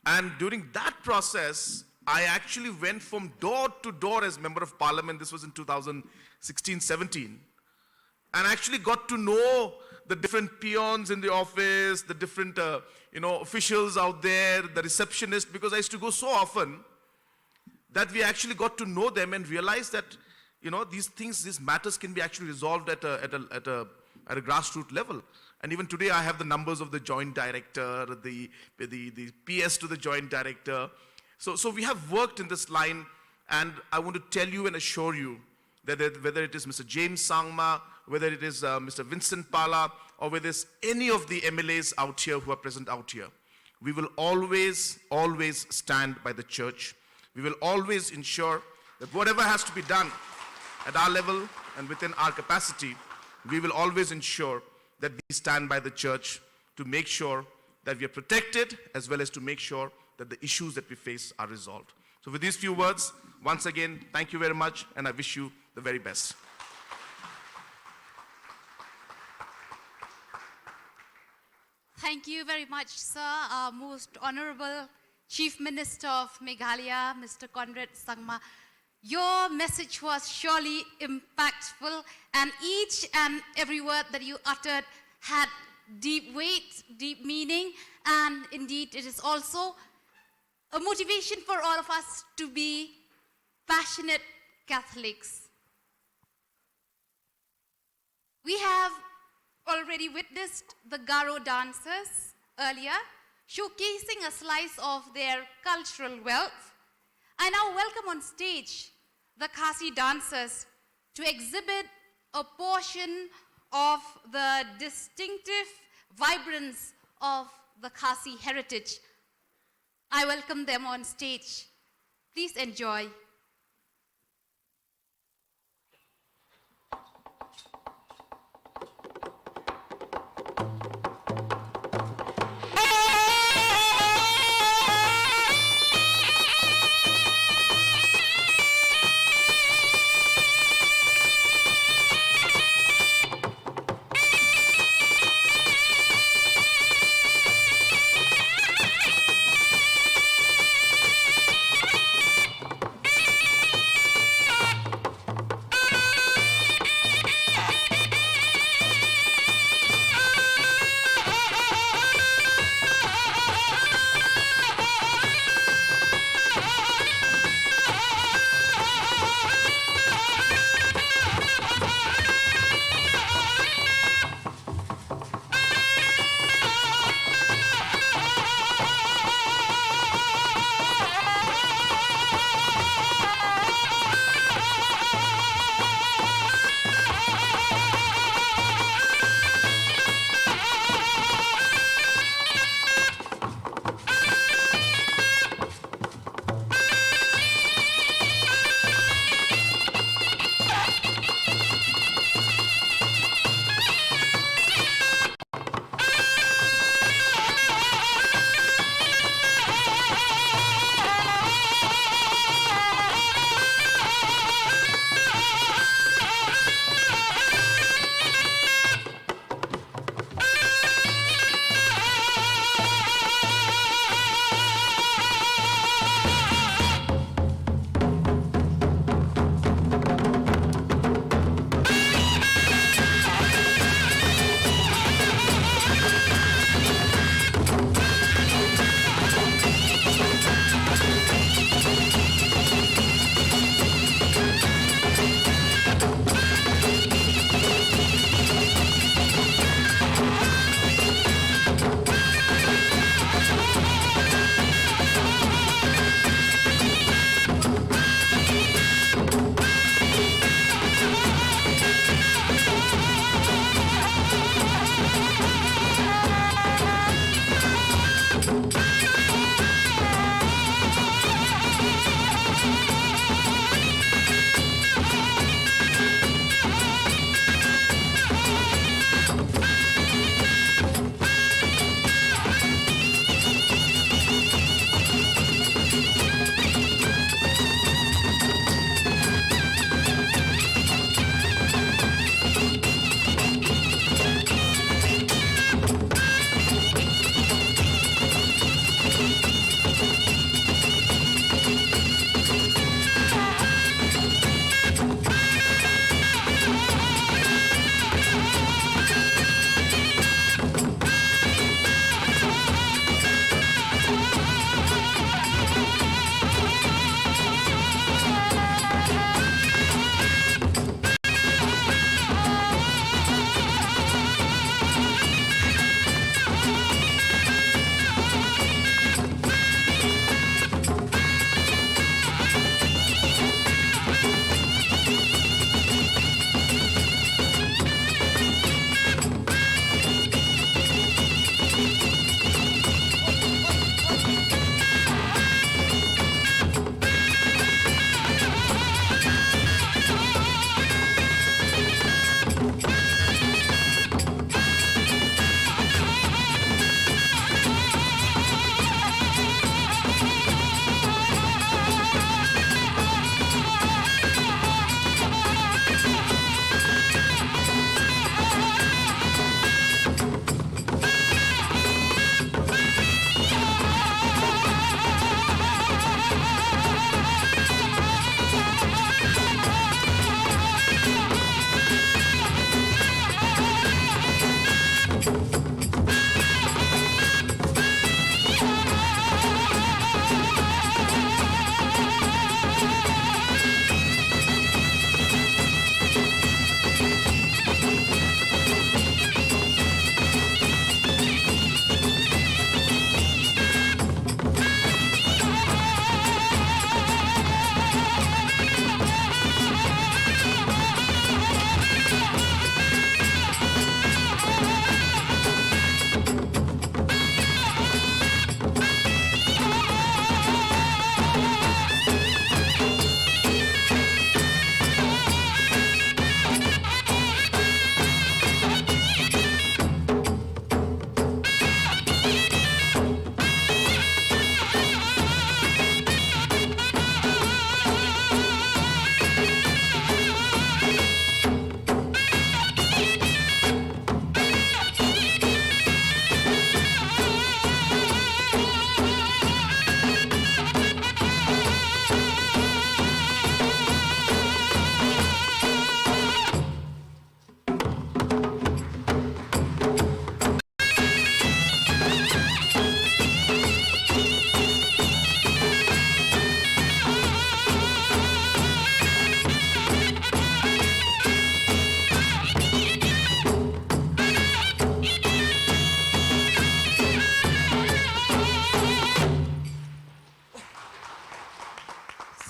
And during that process, I actually went from door to door as member of parliament. This was in 2016-17. And actually got to know the different peons in the office, the different officials out there, the receptionist, because I used to go so often that we actually got to know them and realize that, you know, these things, these matters can be actually resolved at a grassroots level. And even today I have the numbers of the joint director, the PS to the joint director. So we have worked in this line, and I want to tell you and assure you that whether it is Mr. James Sangma, whether it is Mr. Vincent Pala, or whether it's any of the MLAs out here who are present out here, we will always, always stand by the church. We will always ensure that whatever has to be done at our level and within our capacity, we will always ensure that we stand by the church to make sure that we are protected, as well as to make sure that the issues that we face are resolved. So with these few words, once again, thank you very much, and I wish you the very best. Thank you very much, sir. Our most honorable Chief Minister of Meghalaya, Mr. Conrad Sangma. Your message was surely impactful, and each and every word that you uttered had deep weight, deep meaning, and indeed it is also a motivation for all of us to be passionate Catholics. We have already witnessed the Garo dancers earlier, showcasing a slice of their cultural wealth. I now welcome on stage the Khasi dancers to exhibit a portion of the distinctive vibrance of the Khasi heritage. I welcome them on stage. Please enjoy.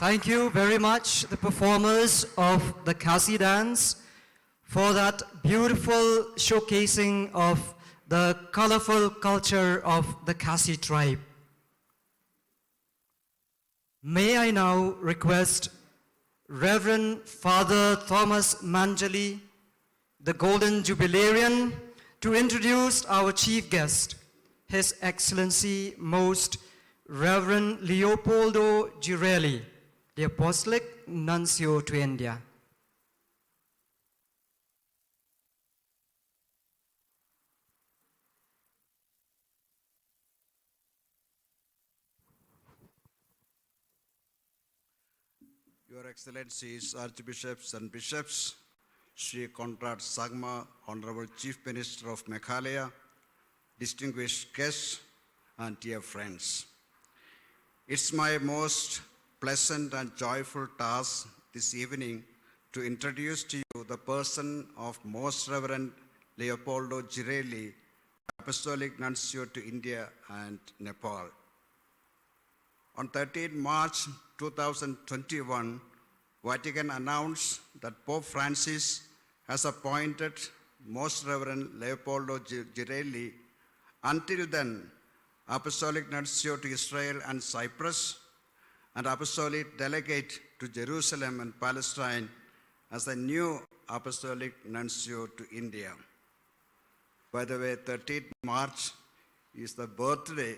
Thank you very much, the performers of the Kasi dance, for that beautiful showcasing of the colorful culture of the Kasi tribe. May I now request Reverend Father Thomas Manjali, the Golden Jubilarian, to introduce our chief guest, His Excellency Most Reverend Leopoldo Girelli, the Apostolic Nuncio to India. Your Excellencies, Archbishops and Bishops, Sri Conrad Sagma, Honorable Chief Minister of Meghalaya, distinguished guests, and dear friends. It's my most pleasant and joyful task this evening to introduce to you the person of Most Reverend Leopoldo Girelli, Apostolic Nuncio to India and Nepal. On 13 March 2021, Vatican announced that Pope Francis has appointed Most Reverend Leopoldo Girelli, until then Apostolic Nuncio to Israel and Cyprus, and Apostolic Delegate to Jerusalem and Palestine, as the new Apostolic Nuncio to India. By the way, 13th March is the birthday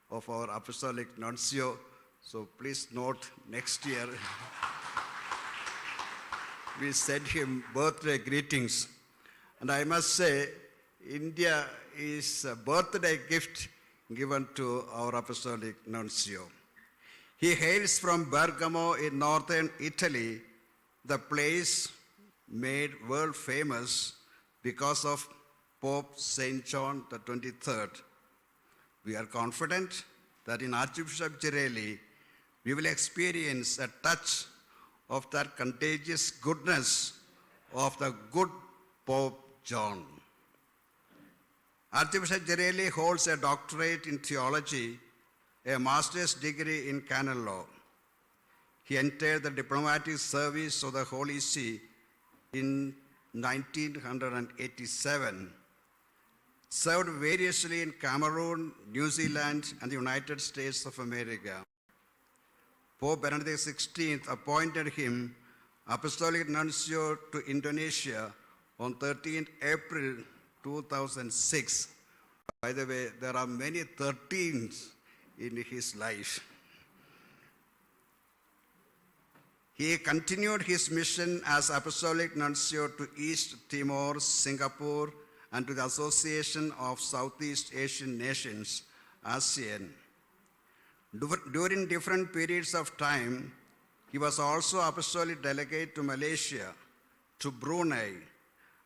of our Apostolic Nuncio, so please note next year we send him birthday greetings. And I must say, India is a birthday gift given to our Apostolic Nuncio. He hails from Bergamo in northern Italy, the place made world famous because of Pope St. John the 23rd. We are confident that in Archbishop Girelli, we will experience a touch of that contagious goodness of the good Pope John. Archbishop Girelli holds a doctorate in theology, a master's degree in canon law. He entered the diplomatic service of the Holy See in 1987, served variously in Cameroon, New Zealand, and the United States of America. Pope Benedict XVI appointed him Apostolic Nuncio to Indonesia on 13 April 2006. By the way, there are many 13s in his life. He continued his mission as Apostolic Nuncio to East Timor, Singapore, and to the Association of Southeast Asian Nations, ASEAN. During different periods of time, he was also Apostolic Delegate to Malaysia, to Brunei,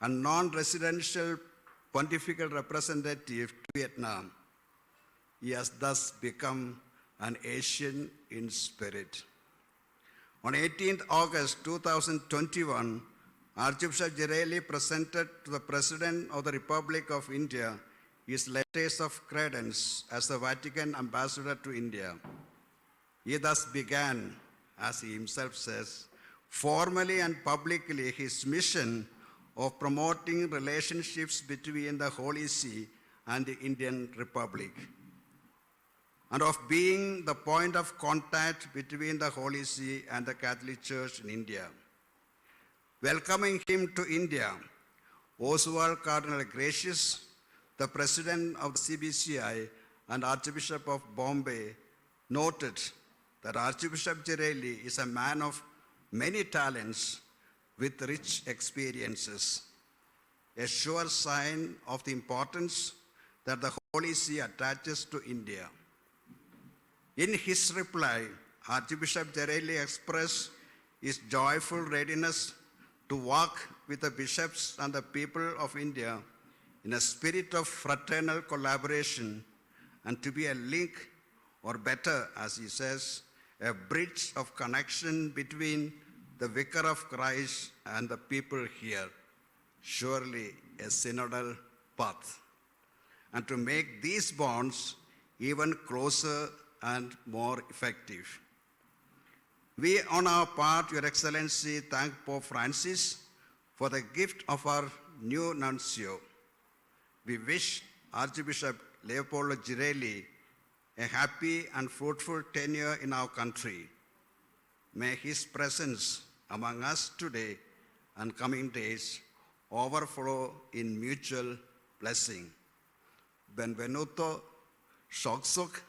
and non-residential pontifical representative to Vietnam. He has thus become an Asian in spirit. On 18th August 2021, Archbishop Girelli presented to the President of the Republic of India his letters of credence as the Vatican ambassador to India. He thus began, as he himself says, formally and publicly his mission of promoting relationships between the Holy See and the Indian Republic, and of being the point of contact between the Holy See and the Catholic Church in India. Welcoming him to India, Oswald Cardinal Gracious, the president of the CBCI and Archbishop of Bombay, noted that Archbishop Girelli is a man of many talents with rich experiences, a sure sign of the importance that the Holy See attaches to India. In his reply, Archbishop Girelli expressed his joyful readiness to work with the bishops and the people of India in a spirit of fraternal collaboration and to be a link, or better, as he says, a bridge of connection between the Vicar of Christ and the people here, surely a synodal path, and to make these bonds even closer and more effective. We, on our part, Your Excellency, thank Pope Francis for the gift of our new nuncio. We wish Archbishop Leopoldo Girelli a happy and fruitful tenure in our country. May his presence among us today and coming days overflow in mutual blessing. Benvenuto, Shoksuk,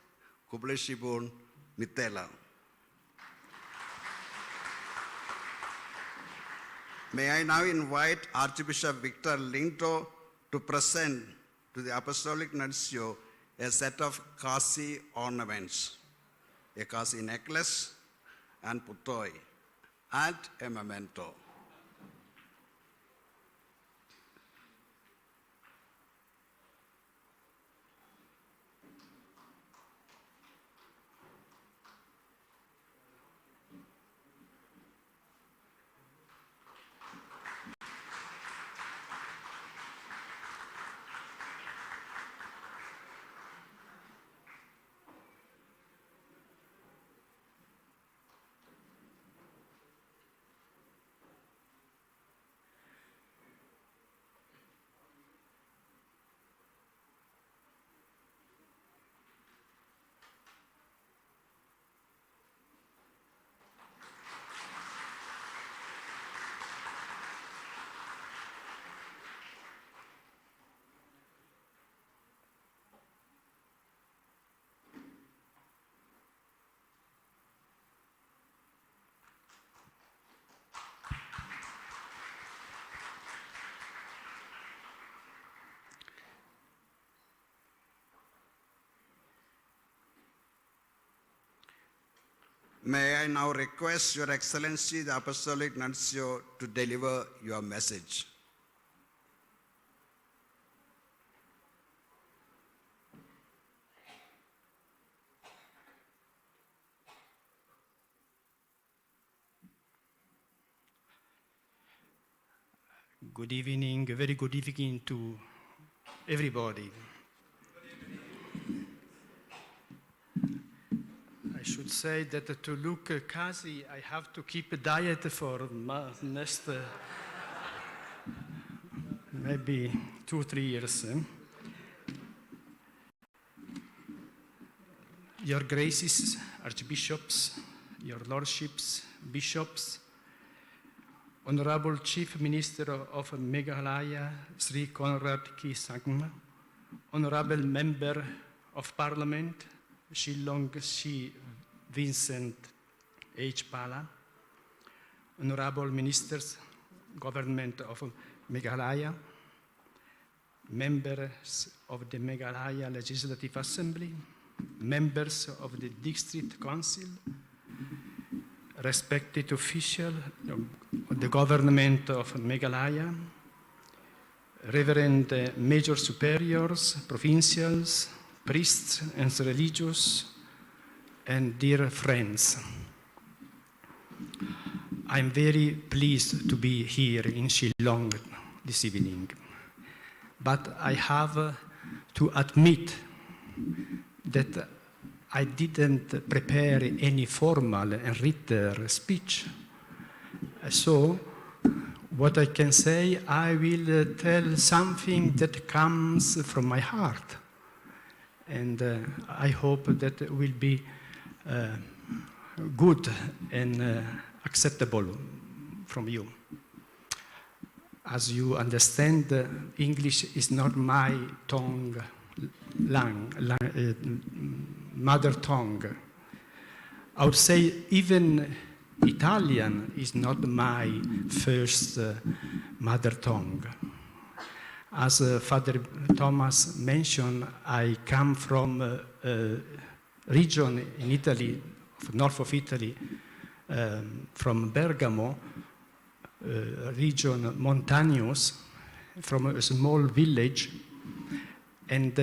Kubleshibun, Mitela. May I now invite Archbishop Victor Linto to present to the Apostolic Nuncio a set of Kasi ornaments, a Kasi necklace and putoi, and a memento. May I now request Your Excellency, the Apostolic Nuncio, to deliver your message. Good evening, a very good evening to everybody. I should say that to look Kasi, I have to keep a diet for next maybe 2-3 years. Your Graces, Archbishops, Your Lordships, Bishops, Honorable Chief Minister of Meghalaya, Sri Conrad K. Sangma, Honorable Member of Parliament, Shillong Shi Vincent H. Pala, Honorable Ministers, Government of Meghalaya, members of the Meghalaya Legislative Assembly, members of the District Council, respected officials of the government of Meghalaya, Reverend Major Superiors, Provincials, priests and religious, and dear friends. I'm very pleased to be here in Shillong this evening, but I have to admit that I didn't prepare any formal and written speech. So, what I can say, I will tell something that comes from my heart. And I hope that it will be good and acceptable from you. As you understand, English is not my mother tongue. I would say even Italian is not my first mother tongue. As Father Thomas mentioned, I come from a region in Italy, north of Italy, from Bergamo, region mountainous, from a small village. And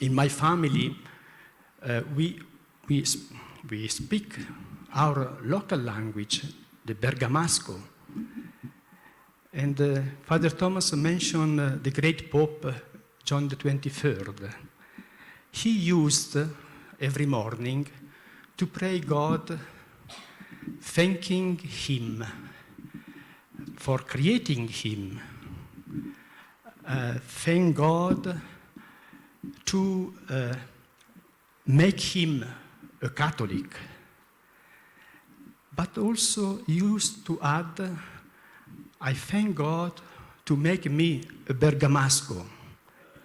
in my family, we speak our local language, the Bergamasco. And Father Thomas mentioned the great Pope John the 23rd. He used every morning to pray God thanking Him for creating him. Thank God to make him a Catholic. But also used to add, I thank God to make me a Bergamasco,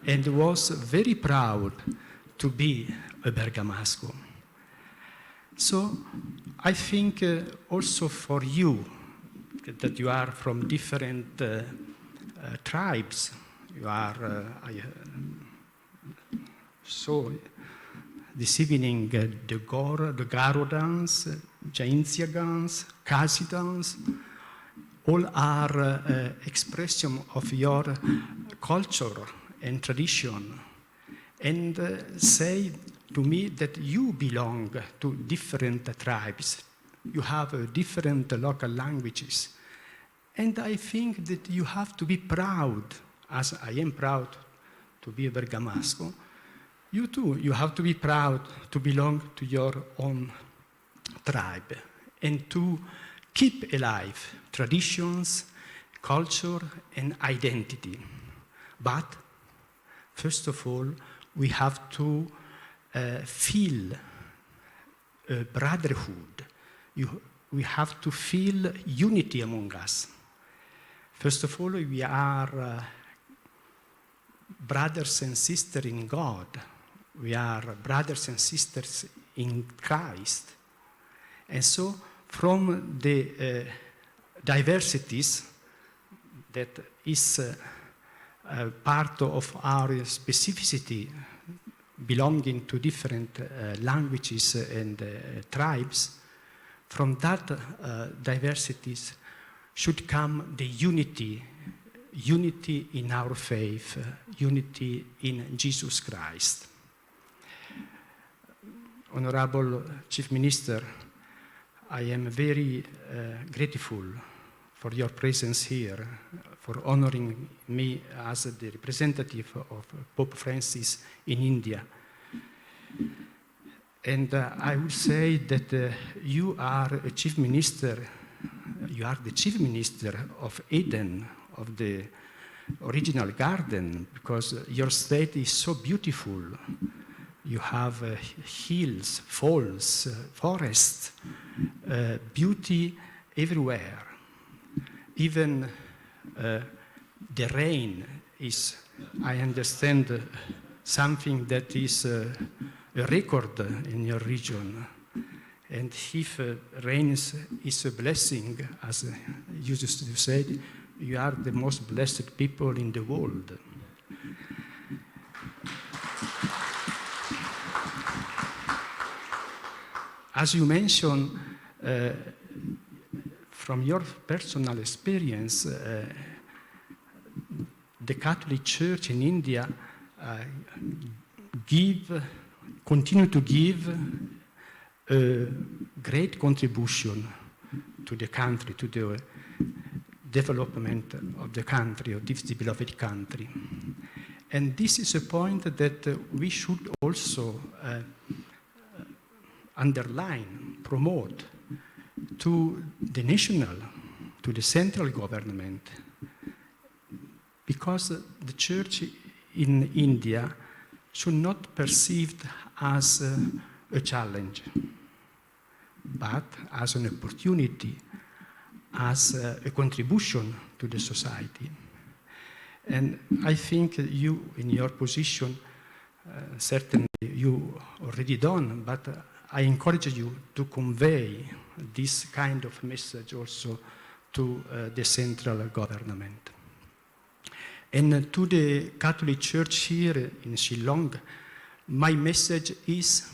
and was very proud to be a Bergamasco. So I think also for you, that you are from different tribes, you are, so this evening, the Garodans, Jaintiagans, Kasidans, all are expression of your culture and tradition, and say to me that you belong to different tribes. You have different local languages. And I think that you have to be proud, as I am proud to be a Bergamasco. You too, you have to be proud to belong to your own tribe and to keep alive traditions, culture, and identity. But, first of all, we have to feel brotherhood. We have to feel unity among us. First of all, we are brothers and sisters in God. We are brothers and sisters in Christ. And so, from the diversities that is part of our specificity, belonging to different languages and tribes, from that diversities should come the unity in our faith, unity in Jesus Christ. Honorable Chief Minister, I am very grateful for your presence here, for honoring me as the representative of Pope Francis in India. And I would say that you are a chief minister, you are the chief minister of Eden, of the original garden, because your state is so beautiful. You have hills, falls, forests, beauty everywhere. Even the rain is, I understand, something that is a record in your region. And if rains is a blessing, as you used to say, you are the most blessed people in the world. As you mentioned, from your personal experience, the Catholic Church in India continue to give a great contribution to the country, to the development of the country, of this beloved country. And this is a point that we should also underline, promote to the national, to the central government, because the church in India should not be perceived as a challenge, but as an opportunity, as a contribution to the society. And I think you, in your position, certainly you already done, but I encourage you to convey this kind of message also to the central government. And to the Catholic Church here in Shillong, my message is,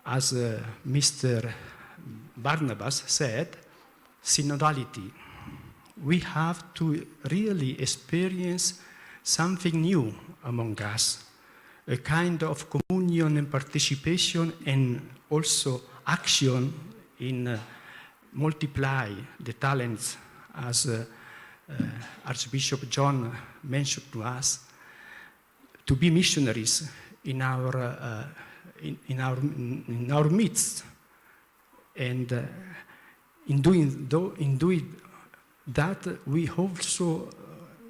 as Mr. Barnabas said, synodality. We have to really experience something new among us, a kind of communion and participation, and also action in multiply the talents, as Archbishop John mentioned to us, to be missionaries in our midst, and in doing that, we also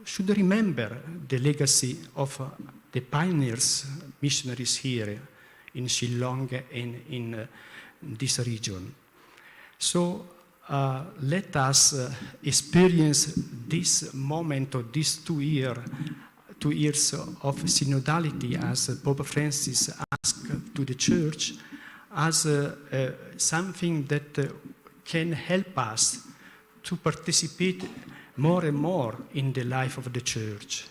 should remember the legacy of the pioneers, missionaries here in Shillong and in this region. So let us experience this moment of these 2 years of synodality, as Pope Francis asked to the Church, as something that can help us to participate more and more in the life of the Church,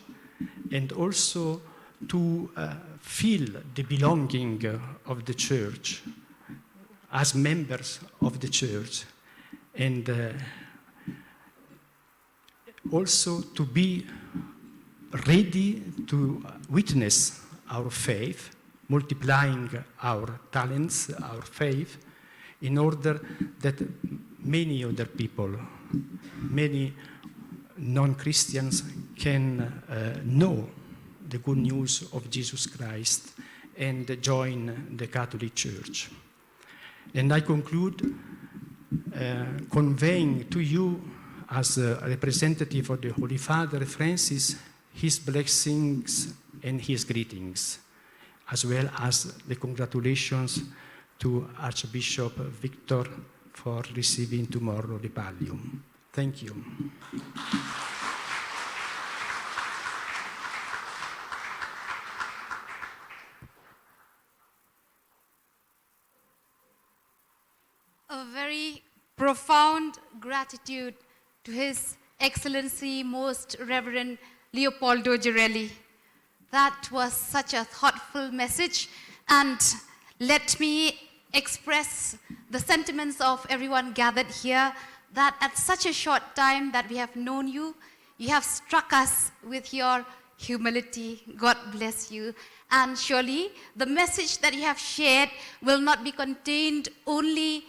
and also to feel the belonging of the Church as members of the Church, and also to be ready to witness our faith, multiplying our talents, our faith, in order that many other people, many non-Christians can know the good news of Jesus Christ and join the Catholic Church. And I conclude conveying to you, as a representative of the Holy Father Francis, his blessings and his greetings, as well as the congratulations to Archbishop Victor for receiving tomorrow the pallium. Thank you. A very profound gratitude to His Excellency Most Reverend Leopoldo Girelli. That was such a thoughtful message, and let me express the sentiments of everyone gathered here, that at such a short time that we have known you, you have struck us with your humility. God bless you. And surely the message that you have shared will not be contained only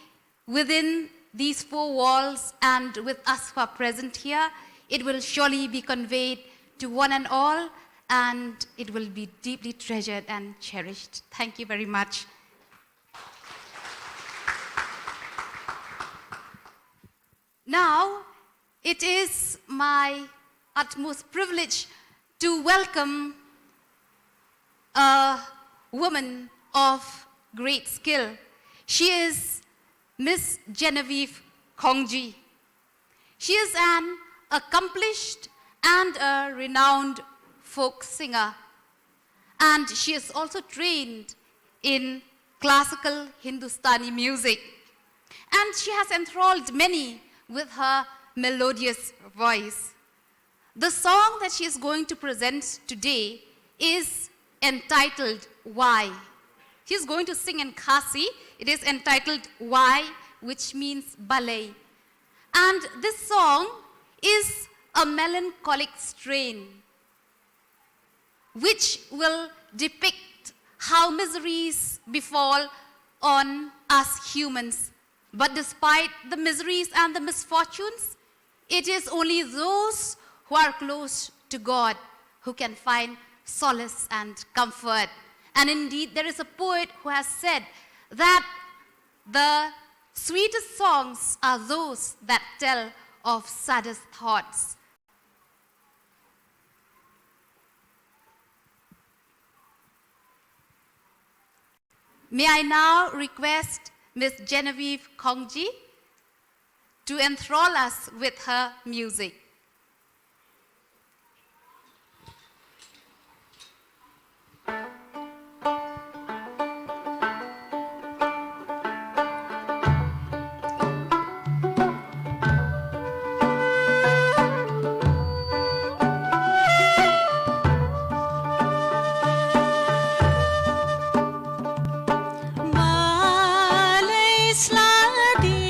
within these 4 walls and with us who are present here. It will surely be conveyed to one and all, and it will be deeply treasured and cherished. Thank you very much. Now, it is my utmost privilege to welcome a woman of great skill. She is Miss Genevieve Kongji. She is an accomplished and a renowned folk singer, and she is also trained in classical Hindustani music, and she has enthralled many with her melodious voice. The song that she is going to present today is entitled Why. She is going to sing in Khasi. It is entitled Why, which means ballet. And this song is a melancholic strain which will depict how miseries befall on us humans. But despite the miseries and the misfortunes, it is only those who are close to God who can find solace and comfort. And indeed, there is a poet who has said that the sweetest songs are those that tell of saddest thoughts. May I now request Miss Genevieve Kongji to enthrall us with her music. Sliding,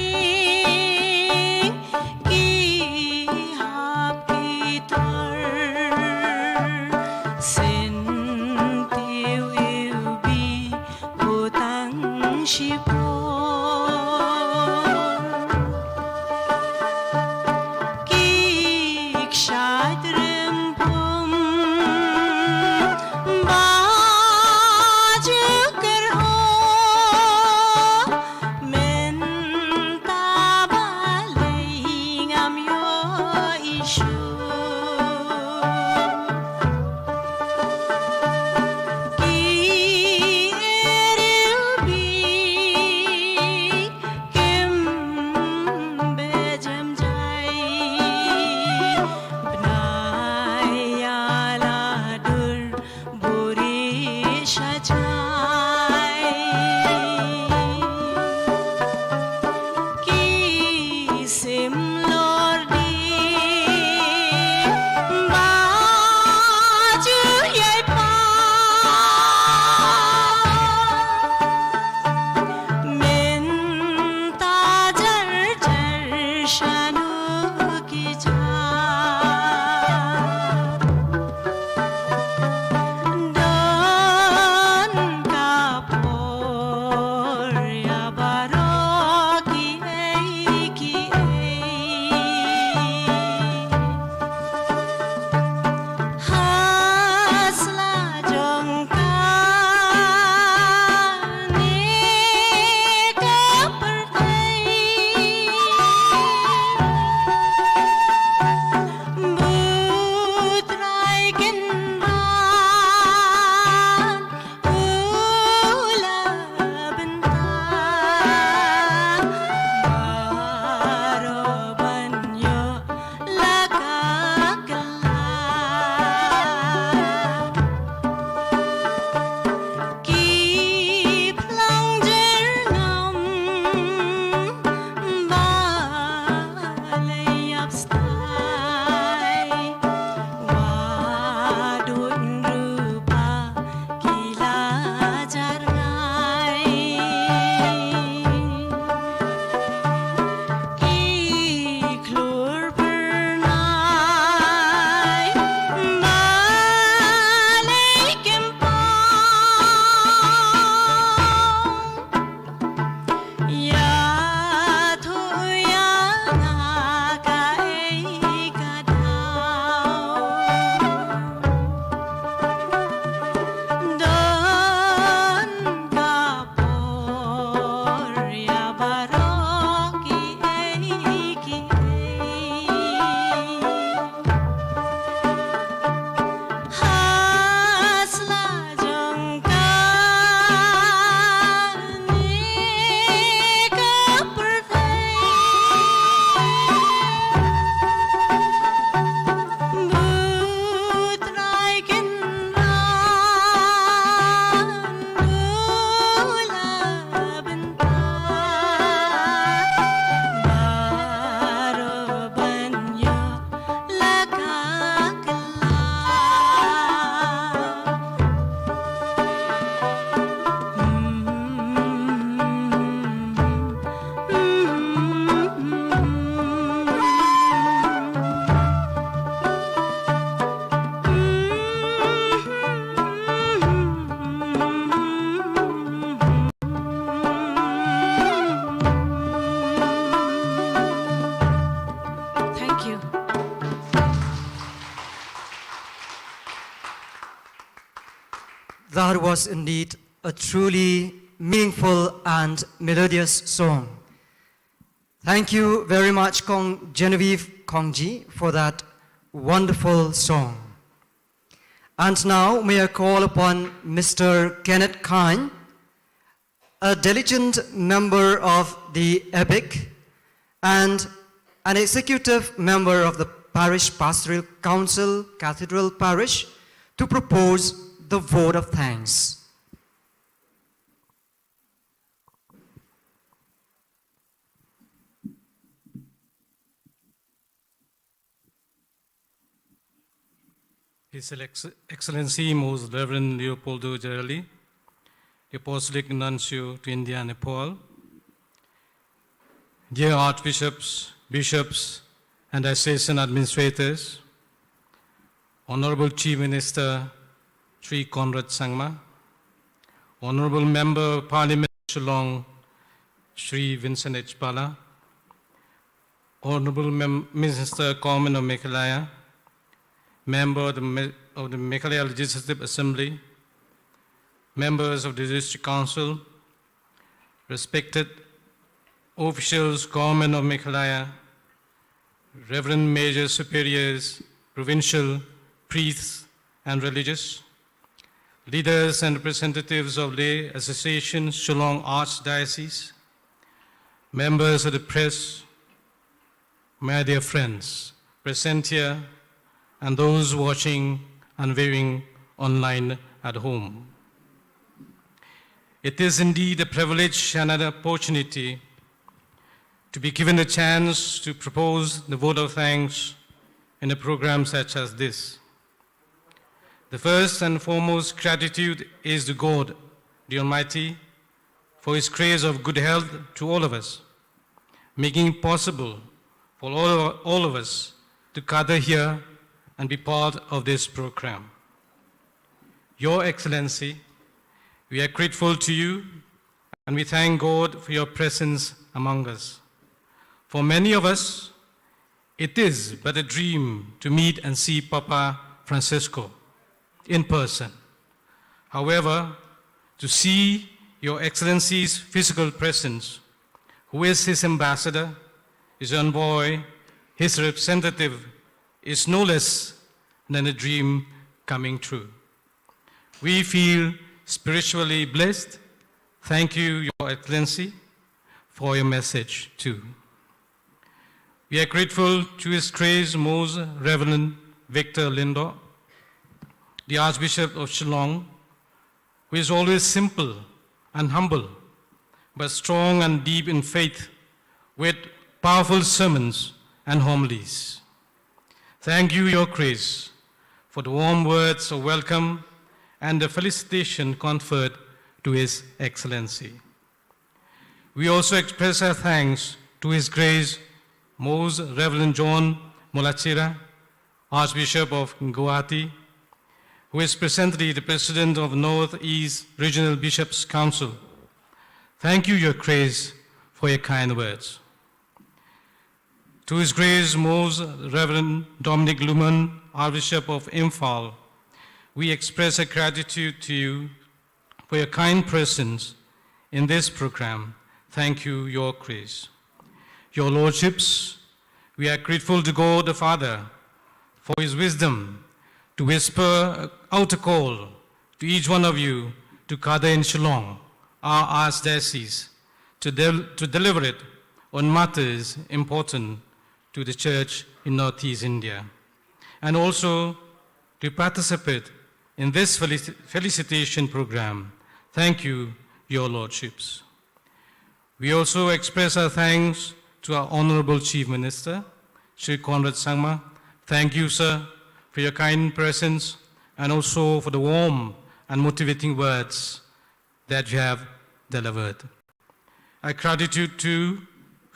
Thank you. That was indeed a truly meaningful and melodious song. Thank you very much, Kong Genevieve Kongji, for that wonderful song. And now may I call upon Mr. Kenneth Kine, a diligent member of the EPIC and an executive member of the Parish Pastoral Council, Cathedral Parish, to propose the vote of thanks. His Excellency Most Reverend Leopoldo Girelli, Apostolic Nuncio to India and Nepal, dear Archbishops, Bishops, and Association Administrators, Honorable Chief Minister Sri Conrad Sangma, Honorable Member of Parliament Shillong Sri Vincent H. Pala, Honorable Minister Common of Meghalaya, Member of the Meghalaya Legislative Assembly, members of the District Council, respected officials, Government of Meghalaya, Reverend Major Superiors, provincial, priests, and religious, leaders and representatives of lay associations, Shillong Archdiocese, members of the press, my dear friends present here, and those watching and viewing online at home. It is indeed a privilege and an opportunity to be given a chance to propose the vote of thanks in a program such as this. The first and foremost gratitude is to God, the Almighty, for His grace of good health to all of us, making it possible for all of us to gather here and be part of this program. Your Excellency, we are grateful to you and we thank God for your presence among us. For many of us, it is but a dream to meet and see Papa Francisco in person. However, to see Your Excellency's physical presence, who is his ambassador, his envoy, his representative, is no less than a dream coming true. We feel spiritually blessed. Thank you, Your Excellency, for your message too. We are grateful to His Grace Most Reverend Victor Lindo, the Archbishop of Shillong, who is always simple and humble, but strong and deep in faith, with powerful sermons and homilies. Thank you, Your Grace, for the warm words of welcome and the felicitation conferred to His Excellency. We also express our thanks to His Grace Most Reverend John Molachira, Archbishop of Guwahati, who is presently the President of North-East Regional Bishops' Council. Thank you, Your Grace, for your kind words. To His Grace Most Reverend Dominic Luman, Archbishop of Imphal, we express our gratitude to you for your kind presence in this program. Thank you, Your Grace. Your Lordships, we are grateful to God the Father for His wisdom to whisper out a call to each one of you to gather in Shillong, our Archdiocese, to deliver it on matters important to the Church in Northeast India, and also to participate in this felicitation program. Thank you, Your Lordships. We also express our thanks to our Honorable Chief Minister, Sri Conrad Sangma. Thank you, sir, for your kind presence and also for the warm and motivating words that you have delivered. Our gratitude too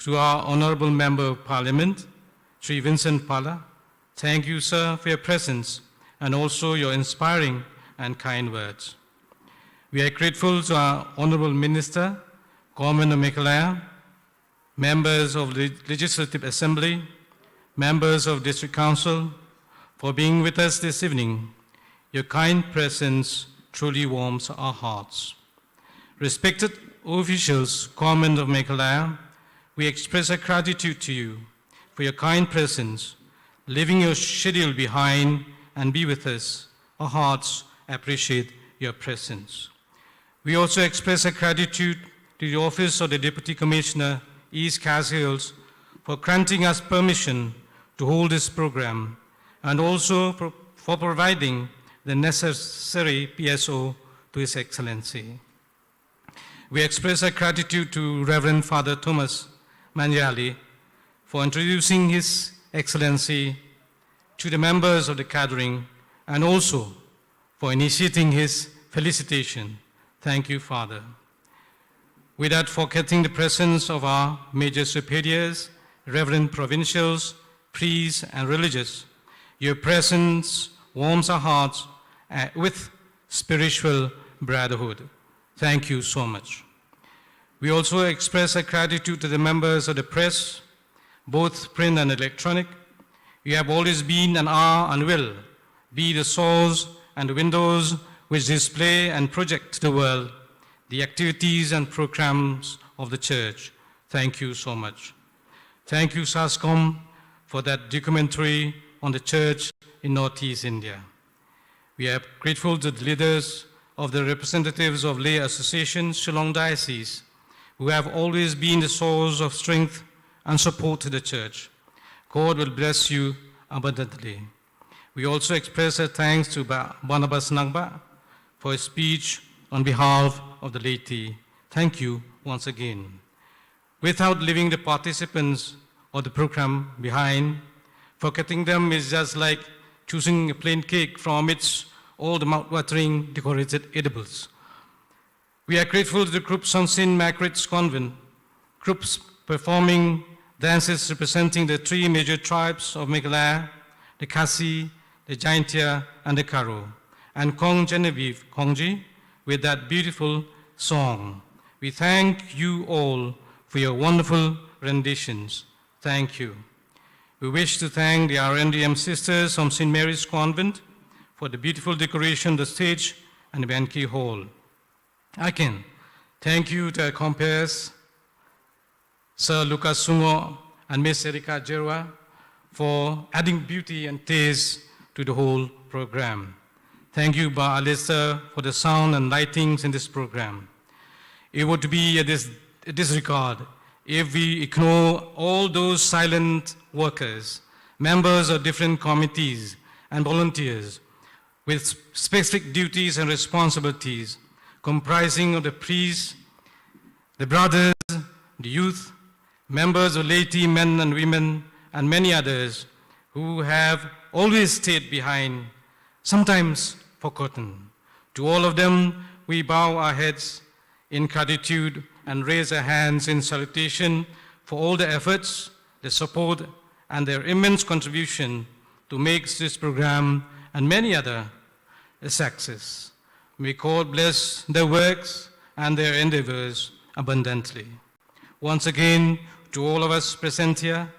to our Honorable Member of Parliament, Sri Vincent Pala. Thank you, sir, for your presence and also your inspiring and kind words. We are grateful to our Honorable Minister, Government of Meghalaya, members of the Legislative Assembly, members of District Council, for being with us this evening. Your kind presence truly warms our hearts. Respected officials, Convent of Meghalaya, we express our gratitude to you for your kind presence, leaving your schedule behind and be with us. Our hearts appreciate your presence. We also express our gratitude to the Office of the Deputy Commissioner, East Cass Hills, for granting us permission to hold this program, and also for providing the necessary PSO to His Excellency. We express our gratitude to Reverend Father Thomas Manjali for introducing His Excellency to the members of the gathering, and also for initiating his felicitation. Thank you, Father. Without forgetting the presence of our major superiors, reverend provincials, priests, and religious, your presence warms our hearts with spiritual brotherhood. Thank you so much. We also express our gratitude to the members of the press, both print and electronic. You have always been and are and will be the source and the windows which display and project to the world the activities and programs of the Church. Thank you so much. Thank you, SASCOM, for that documentary on the Church in Northeast India. We are grateful to the leaders of the representatives of lay associations, Shillong Diocese, who have always been the source of strength and support to the Church. God will bless you abundantly. We also express our thanks to Barnabas Nagba for his speech on behalf of the laity. Thank you once again. Without leaving the participants of the program behind, forgetting them is just like choosing a plain cake from amidst all the mouth-watering decorated edibles. We are grateful to the group St. Margaret's Convent, groups performing dances representing the three major tribes of Meghalaya, the Khasi, the Jaintia, and the Karo, and Kong Genevieve Kongji with that beautiful song. We thank you all for your wonderful renditions. Thank you. We wish to thank the RNDM sisters from St. Mary's Convent for the beautiful decoration of the stage and the banquet hall. Again, thank you to our compeers, Sir Lucas Sungo and Miss Erika Jerwa, for adding beauty and taste to the whole program. Thank you, Ba Alistair, for the sound and lightings in this program. It would be a disregard if we ignore all those silent workers, members of different committees and volunteers with specific duties and responsibilities, comprising of the priests, the brothers, the youth, members of laity, men and women, and many others who have always stayed behind, sometimes forgotten. To all of them, we bow our heads in gratitude and raise our hands in salutation for all the efforts, the support, and their immense contribution to make this program and many other a success. May God bless their works and their endeavors abundantly. Once again, to all of us present here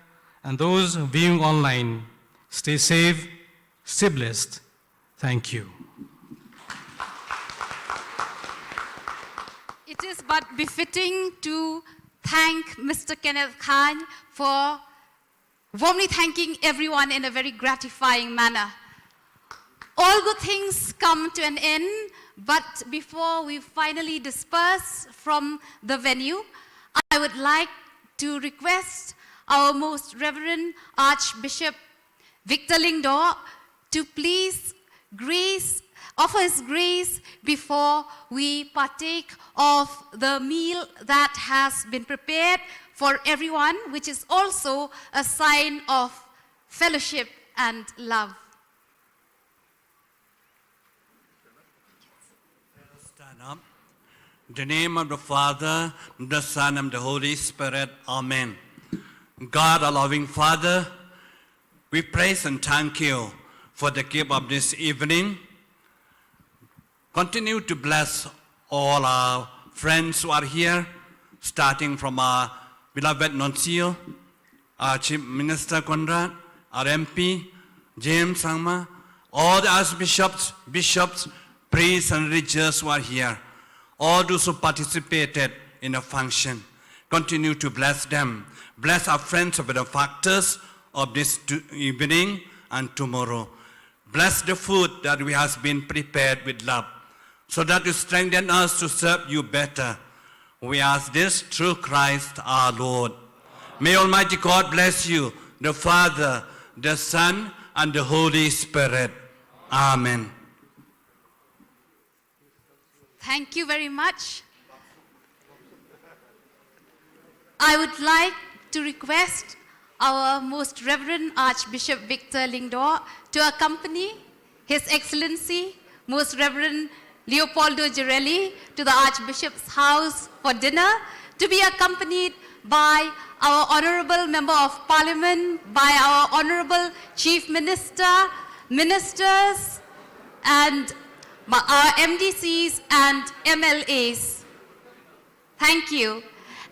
and those viewing online, stay safe, stay blessed. Thank you. It is but befitting to thank Mr. Kenneth Khan for warmly thanking everyone in a very gratifying manner. All good things come to an end, but before we finally disperse from the venue, I would like to request our most Reverend Archbishop Victor Lingdor to please offer his grace before we partake of the meal that has been prepared for everyone, which is also a sign of fellowship and love. Let us stand up. In the name of the Father, the Son, and the Holy Spirit. Amen. God, our loving Father, we praise and thank you for the gift of this evening. Continue to bless all our friends who are here, starting from our beloved Nuncio, our Chief Minister Conrad, our MP, James Sangma, all the archbishops, bishops, priests and religious who are here, all those who participated in the function. Continue to bless them. Bless our friends and benefactors of this evening and tomorrow. Bless the food that we have been prepared with love, so that you strengthen us to serve you better. We ask this through Christ our Lord. May Almighty God bless you, the Father, the Son, and the Holy Spirit. Amen. Thank you very much. I would like to request our Most Reverend Archbishop Victor Lingdor to accompany His Excellency, Most Reverend Leopoldo Girelli, to the Archbishop's house for dinner, to be accompanied by our Honorable Member of Parliament, by our Honorable Chief Minister, ministers, and our MDCs and MLAs. Thank you.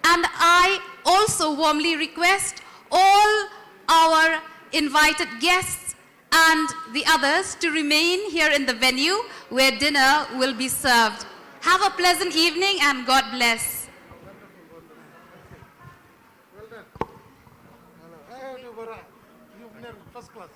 And I also warmly request all our invited guests and the others to remain here in the venue where dinner will be served. Have a pleasant evening and God bless. Well done. Hello. First class.